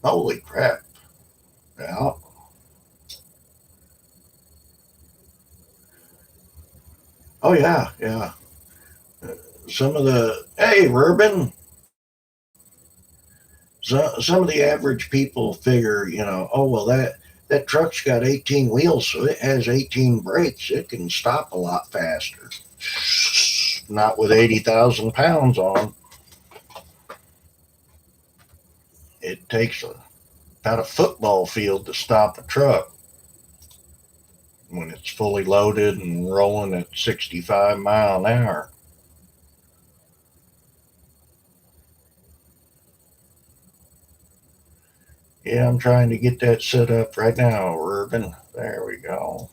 Holy crap. Yeah. Oh, yeah, yeah. Some of the, hey, Reuben, some of the average people figure, oh, well, that truck's got 18 wheels, so it has 18 brakes. It can stop a lot faster. Not with 80,000 pounds on. It takes about a football field to stop a truck when it's fully loaded and rolling at 65 mile an hour. Yeah, I'm trying to get that set up right now, Reuben. There we go.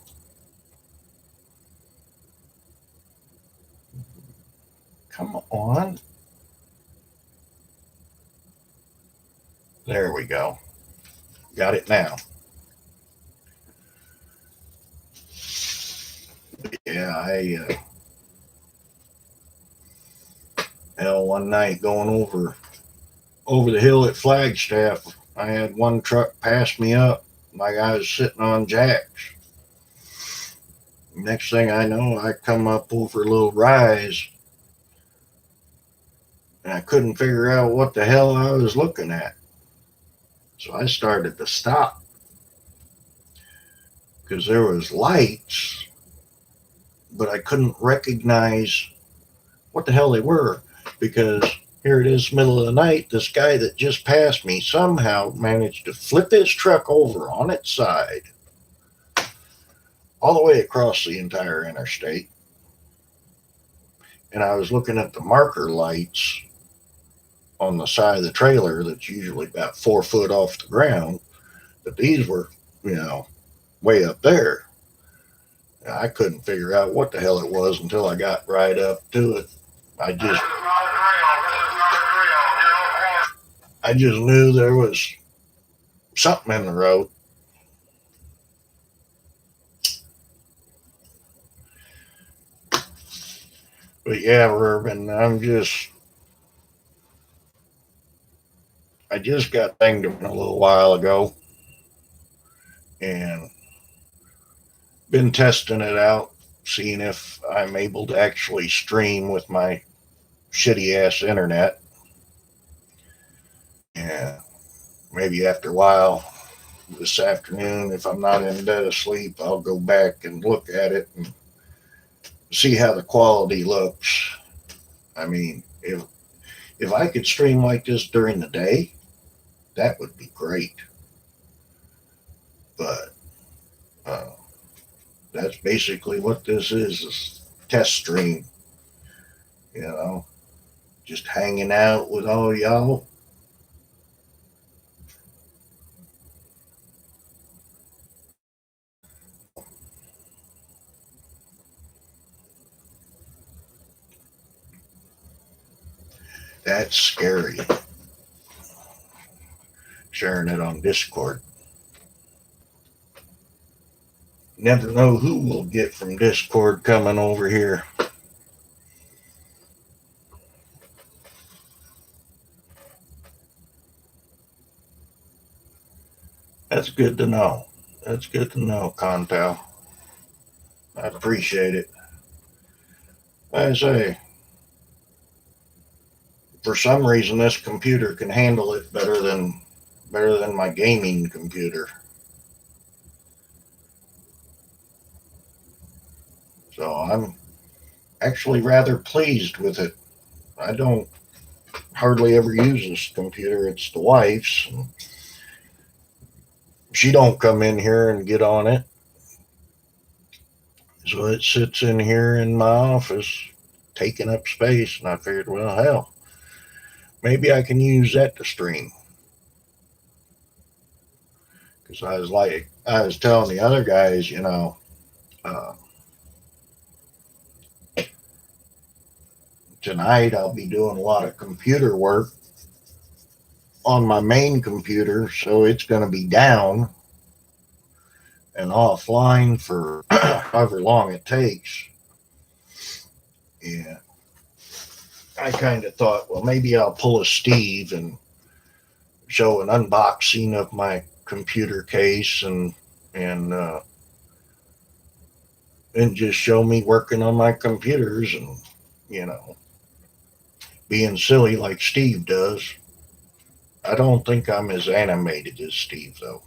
Come on. There we go. Got it now. Yeah, hell, one night going over the hill at Flagstaff, I had one truck pass me up like I was sitting on jacks. Next thing I know, I come up over a little rise, and I couldn't figure out what the hell I was looking at. So I started to stop because there was lights, but I couldn't recognize what the hell they were, because here it is, middle of the night. This guy that just passed me somehow managed to flip his truck over on its side all the way across the entire interstate. And I was looking at the marker lights on the side of the trailer that's usually about 4 foot off the ground, but these were, you know, way up there. I couldn't figure out what the hell it was until I got right up to it. I just I just knew there was something in the road. But yeah, Reuben, I just got thinged a little while ago and been testing it out, seeing if I'm able to actually stream with my shitty ass internet. Maybe after a while this afternoon, if I'm not in dead of sleep, I'll go back and look at it and see how the quality looks. I mean, if I could stream like this during the day, that would be great. But uh, that's basically what this is test stream. You know, just hanging out with all y'all. That's scary. Sharing it on Discord. Never know who we'll get from Discord coming over here. That's good to know. That's good to know, Contal. I appreciate it. Like I say, for some reason, this computer can handle it better than my gaming computer. So I'm actually rather pleased with it. I don't hardly ever use this computer. It's the wife's. She don't come in here and get on it. So it sits in here in my office, taking up space. And I figured, well, hell, maybe I can use that to stream. Because I was telling the other guys, uh, tonight I'll be doing a lot of computer work on my main computer, so it's going to be down and offline for however long it takes. Yeah, I kind of thought, well, maybe I'll pull a Steve and show an unboxing of my computer case and and just show me working on my computers and you know being silly like Steve does. I don't think I'm as animated as Steve though.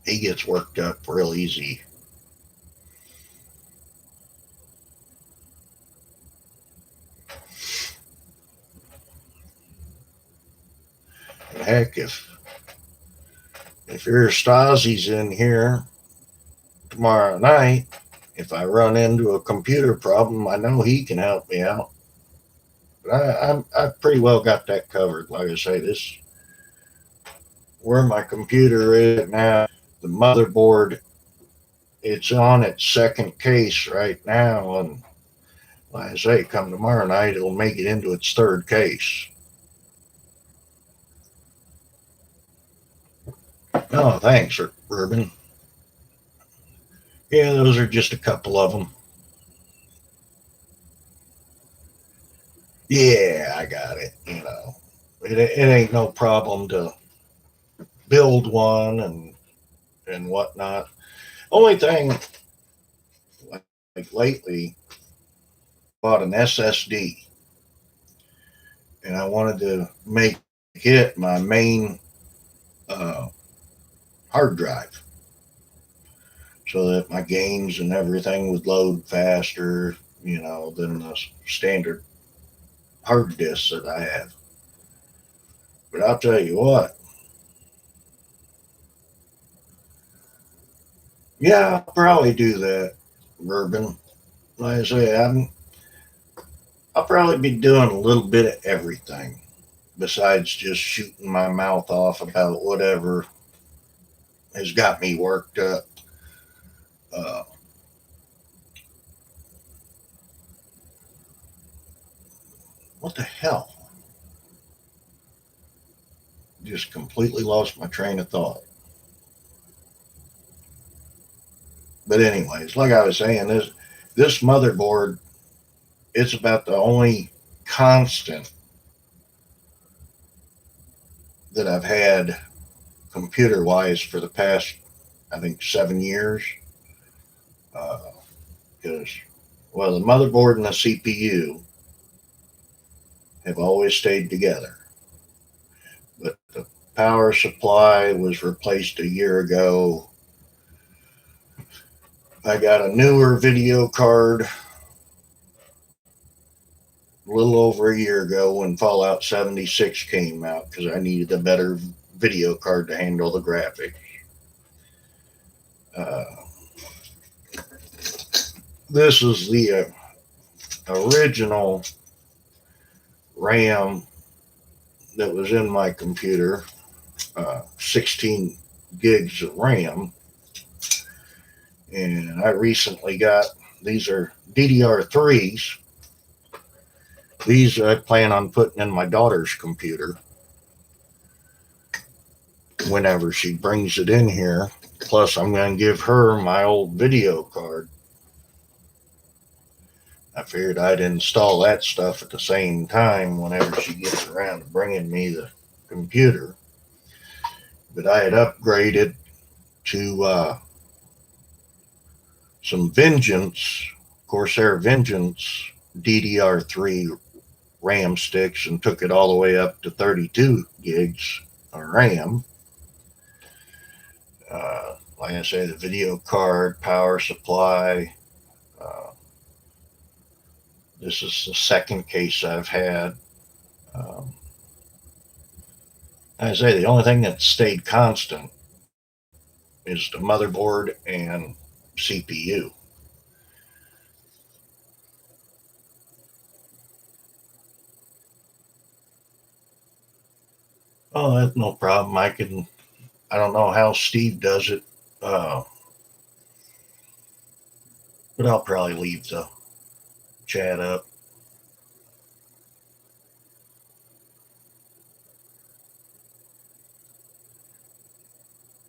He gets worked up real easy. Heck, if your Stasi's in here tomorrow night, if I run into a computer problem, I know he can help me out. But I pretty well got that covered. Like I say, this where my computer is now, the motherboard, it's on its second case right now, and like I say, come tomorrow night, it'll make it into its third case. Oh, thanks, Urban. Yeah, those are just a couple of them. Yeah, I got it. It ain't no problem to build one and whatnot. Only thing, like lately, bought an SSD, and I wanted to make it my main uh, hard drive, so that my games and everything would load faster, than the standard hard disks that I have. But I'll tell you what, yeah, I'll probably do that, Bourbon. Like I say, I'll probably be doing a little bit of everything besides just shooting my mouth off about whatever has got me worked up. Uh, what the hell? Just completely lost my train of thought. But anyways, like I was saying, this motherboard, it's about the only constant that I've had computer wise for the past, I think, 7 years. Because, well, the motherboard and the CPU have always stayed together. But the power supply was replaced a year ago. I got a newer video card a little over a year ago when Fallout 76 came out because I needed a better video card to handle the graphics. Uh, this is the original RAM that was in my computer, 16 gigs of RAM. And I recently got, these are DDR3s. These I plan on putting in my daughter's computer whenever she brings it in here. Plus, I'm going to give her my old video card. I figured I'd install that stuff at the same time whenever she gets around to bringing me the computer. But I had upgraded to some Vengeance, Corsair Vengeance DDR3 RAM sticks and took it all the way up to 32 gigs of RAM. Like I say, the video card, power supply. Uh, this is the second case I've had. Um, I say the only thing that stayed constant is the motherboard and CPU. Oh, that's no problem. I don't know how Steve does it, uh, but I'll probably leave the chat up.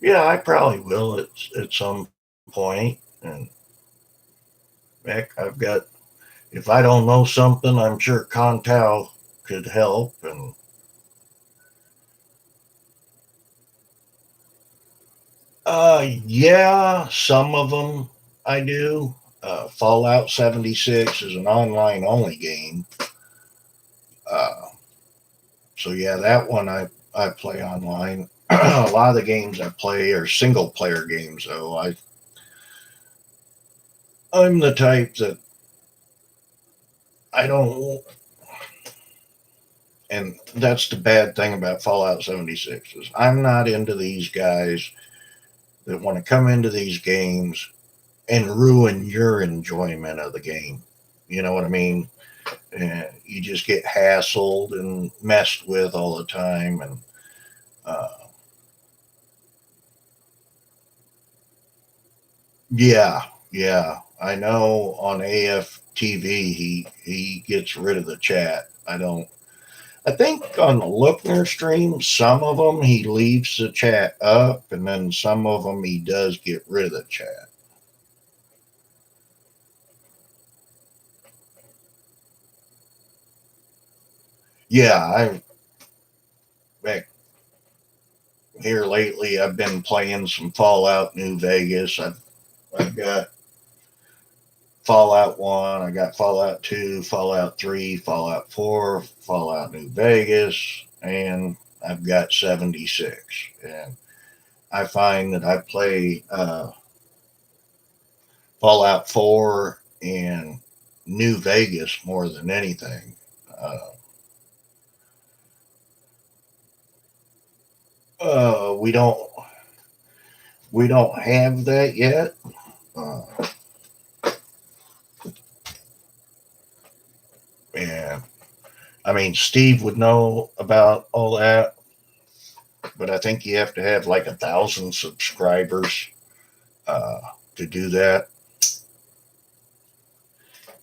Yeah, I probably will at some point. And heck, if I don't know something, I'm sure Contao could help. And yeah, some of them I do. Fallout 76 is an online only game. Uh, so yeah, that one I play online. A lot of the games I play are single player games, though. I'm the type that I don't, and that's the bad thing about Fallout 76 is I'm not into these guys that want to come into these games and ruin your enjoyment of the game. You know what I mean? And you just get hassled and messed with all the time, and uh, yeah, yeah. I know on AFTV he gets rid of the chat. I don't. I think on the Lookner stream, some of them he leaves the chat up, and then some of them he does get rid of the chat. Yeah, I back here lately. I've been playing some Fallout New Vegas. I've got Fallout 1, I got Fallout 2, Fallout 3, Fallout 4, Fallout New Vegas, and I've got 76. And I find that I play Fallout 4 and New Vegas more than anything. Uh, we don't have that yet. Uh, and I mean, Steve would know about all that, but I think you have to have like 1,000 subscribers uh, to do that.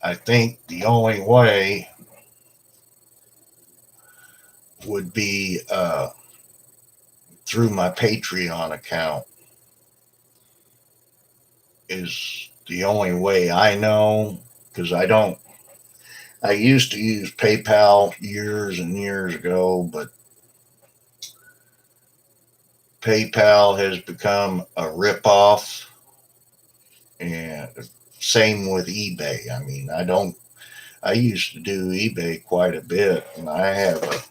I think the only way would be through my Patreon account is the only way I know because I don't. I used to use PayPal years and years ago, but PayPal has become a ripoff, and same with eBay. I mean, I used to do eBay quite a bit, and I have a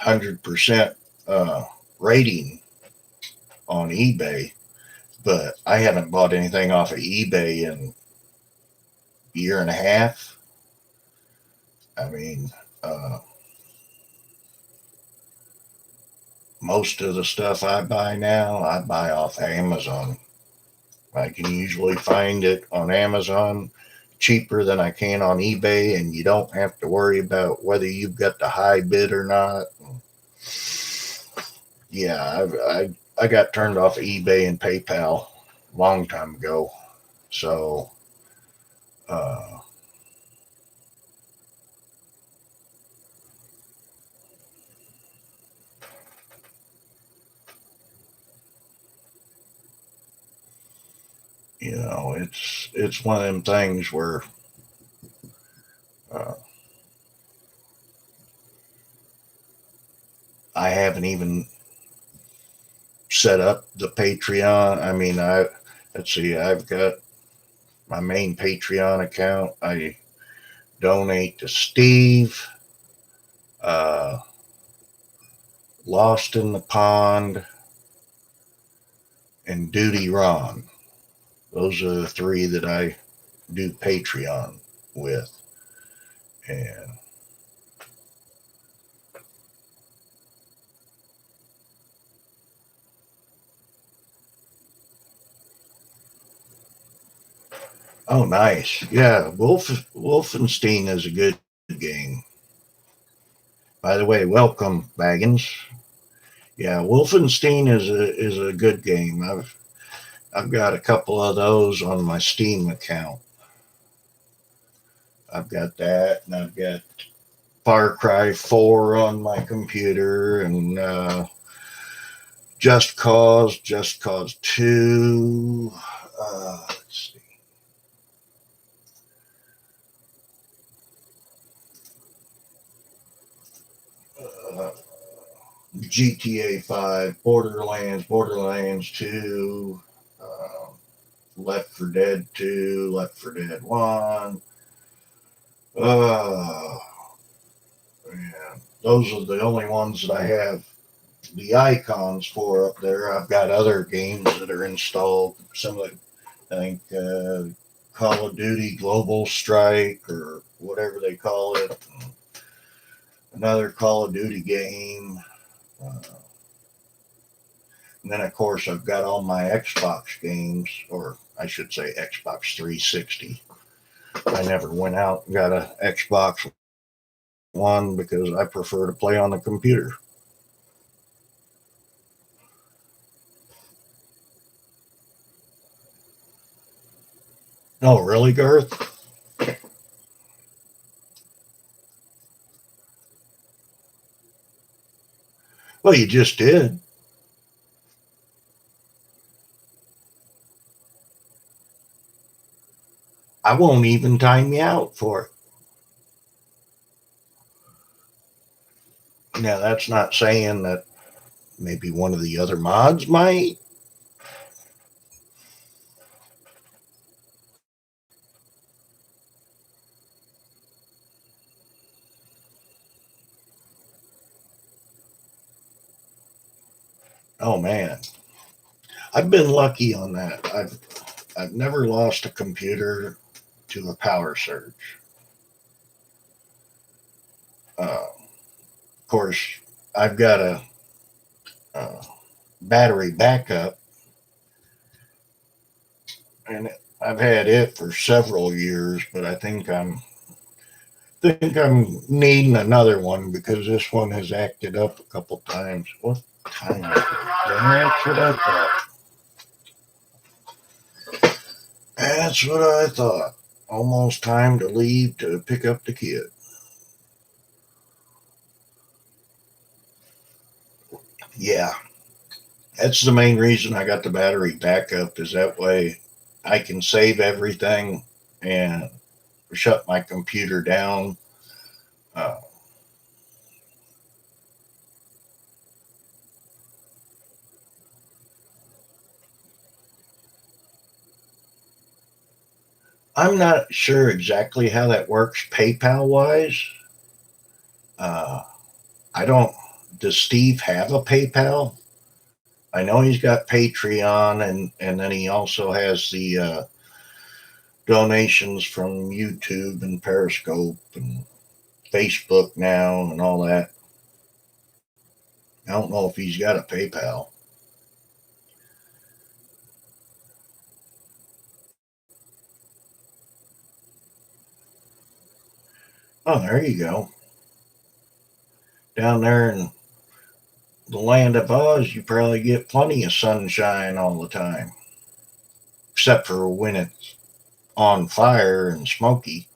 100% uh, rating on eBay, but I haven't bought anything off of eBay in a year and a half. I mean, uh, most of the stuff I buy now, I buy off Amazon. I can usually find it on Amazon cheaper than I can on eBay, and you don't have to worry about whether you've got the high bid or not. Yeah, I got turned off of eBay and PayPal a long time ago. So, uh, it's one of them things where uh, I haven't even set up the Patreon. I mean, I let's see, I've got my main Patreon account. I donate to Steve, uh, Lost in the Pond, and Duty Ron. Those are the three that I do Patreon with. And oh, nice. Yeah, Wolfenstein is a good game. By the way, welcome, Baggins. Yeah, Wolfenstein is a good game. I've got a couple of those on my Steam account. I've got that, and I've got Far Cry 4 on my computer, and Just Cause 2. Let's see. Uh, GTA 5, Borderlands 2, Left 4 Dead 2, Left 4 Dead 1. Uh, yeah, those are the only ones that I have the icons for up there. I've got other games that are installed. Some of the, I think, Call of Duty Global Strike or whatever they call it. Another Call of Duty game. Uh, and then, of course, I've got all my Xbox games, or I should say Xbox 360. I never went out and got an Xbox One because I prefer to play on the computer. Oh, really, Garth? Well, you just did. I won't even time you out for it. Now, that's not saying that maybe one of the other mods might. Oh man, I've been lucky on that. I've never lost a computer to a power surge. Of course, I've got a battery backup, and I've had it for several years. But I think I'm needing another one because this one has acted up a couple times. What time is it? That's what I thought. That's what I thought. Almost time to leave to pick up the kid. Yeah, that's the main reason I got the battery backup. Is that way I can save everything and shut my computer down. Uh, I'm not sure exactly how that works PayPal wise. Uh, I don't. Does Steve have a PayPal? I know he's got Patreon, and then he also has the donations from YouTube and Periscope and Facebook now and all that. I don't know if he's got a PayPal. Oh, there you go. Down there in the land of Oz, you probably get plenty of sunshine all the time, except for when it's on fire and smoky.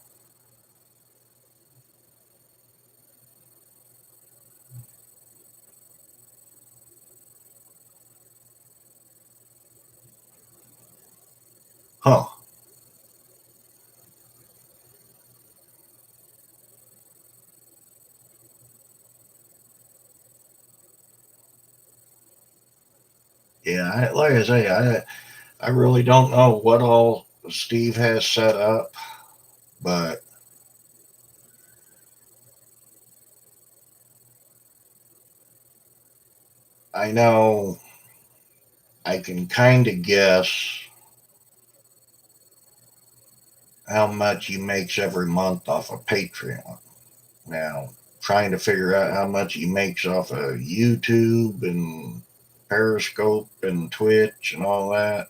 Huh. Yeah, like I say, I really don't know what all Steve has set up, but I know I can kind of guess how much he makes every month off of Patreon. Now, trying to figure out how much he makes off of YouTube and Periscope and Twitch and all that,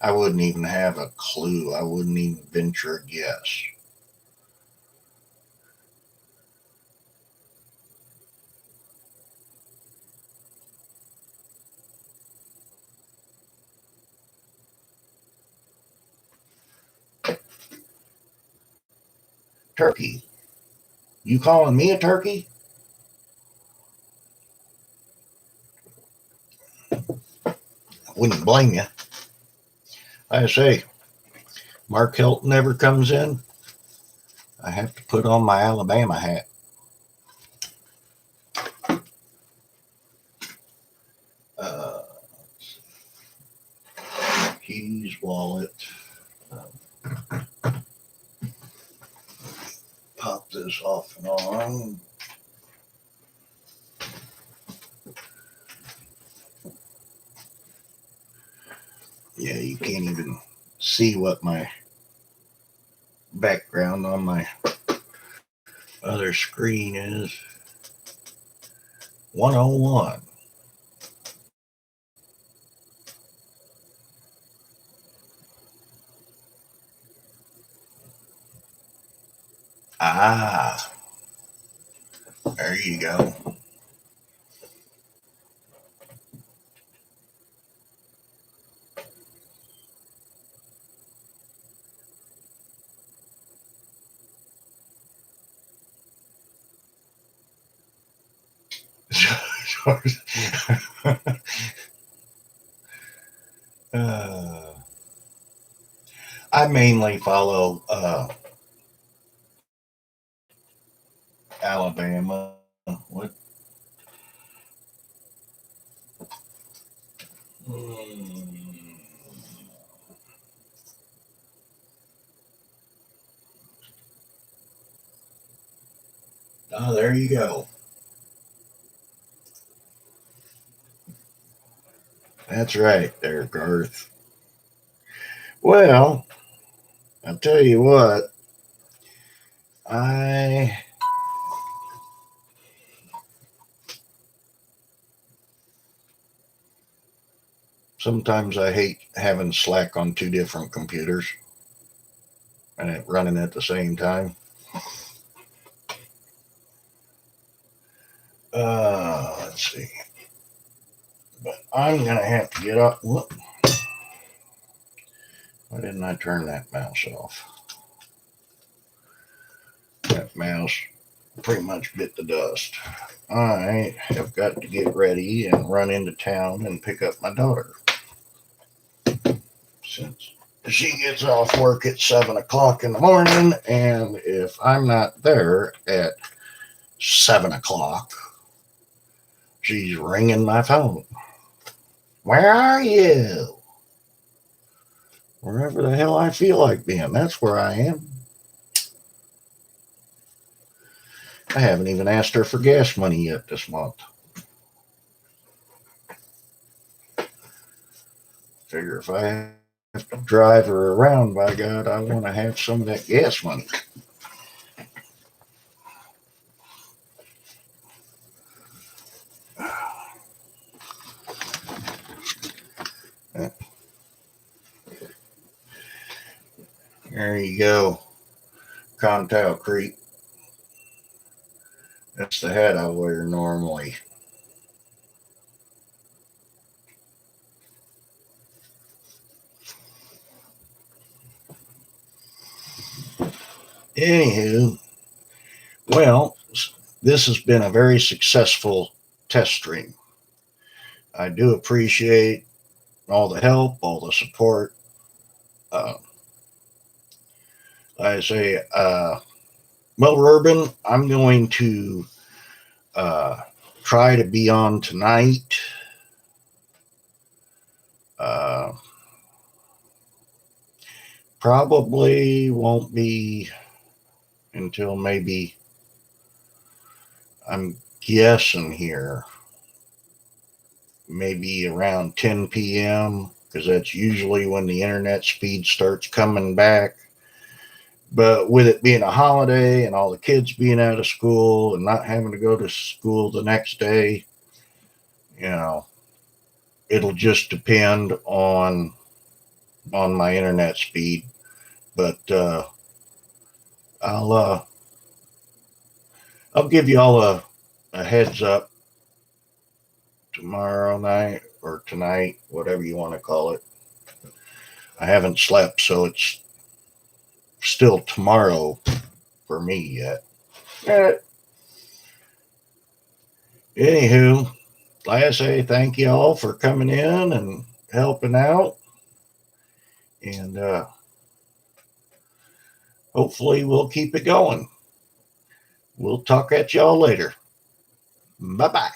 I wouldn't even have a clue. I wouldn't even venture a guess. Turkey. You calling me a turkey? I wouldn't blame you. I say, Mark Hilton never comes in. I have to put on my Alabama hat. Uh, keys, wallet. Pop this off and on. Yeah, you can't even see what my background on my other screen is. 101. Ah, there you go. uh, I mainly follow Alabama. What? Mm, oh, there you go. That's right, there, Garth. Well, I'll tell you what. I sometimes I hate having Slack on two different computers and it running at the same time. Let's see. But I'm gonna have to get up. Whoop. Why didn't I turn that mouse off? That mouse pretty much bit the dust. I have got to get ready and run into town and pick up my daughter since she gets off work at 7 o'clock in the morning. And if I'm not there at 7 o'clock, she's ringing my phone. Where are you? wherever the hell I feel like being. That's where I am. I haven't even asked her for gas money yet this month. Figure if I have to drive her around, by God, I want to have some of that gas money. There you go. Contao Creek. That's the hat I wear normally. Anywho, well, this has been a very successful test stream. I do appreciate all the help, all the support. Uh, I say, well, Urban, I'm going to uh, try to be on tonight. Uh, Probably won't be until maybe, I'm guessing here, maybe around 10 p.m., because that's usually when the internet speed starts coming back. But with it being a holiday and all the kids being out of school and not having to go to school the next day, you know, it'll just depend on my internet speed. But I'll I'll give you all a heads up tomorrow night or tonight, whatever you want to call it. I haven't slept, so it's still tomorrow for me yet. Anywho, like I say, thank you all for coming in and helping out. And hopefully we'll keep it going. We'll talk at y'all later. Bye bye.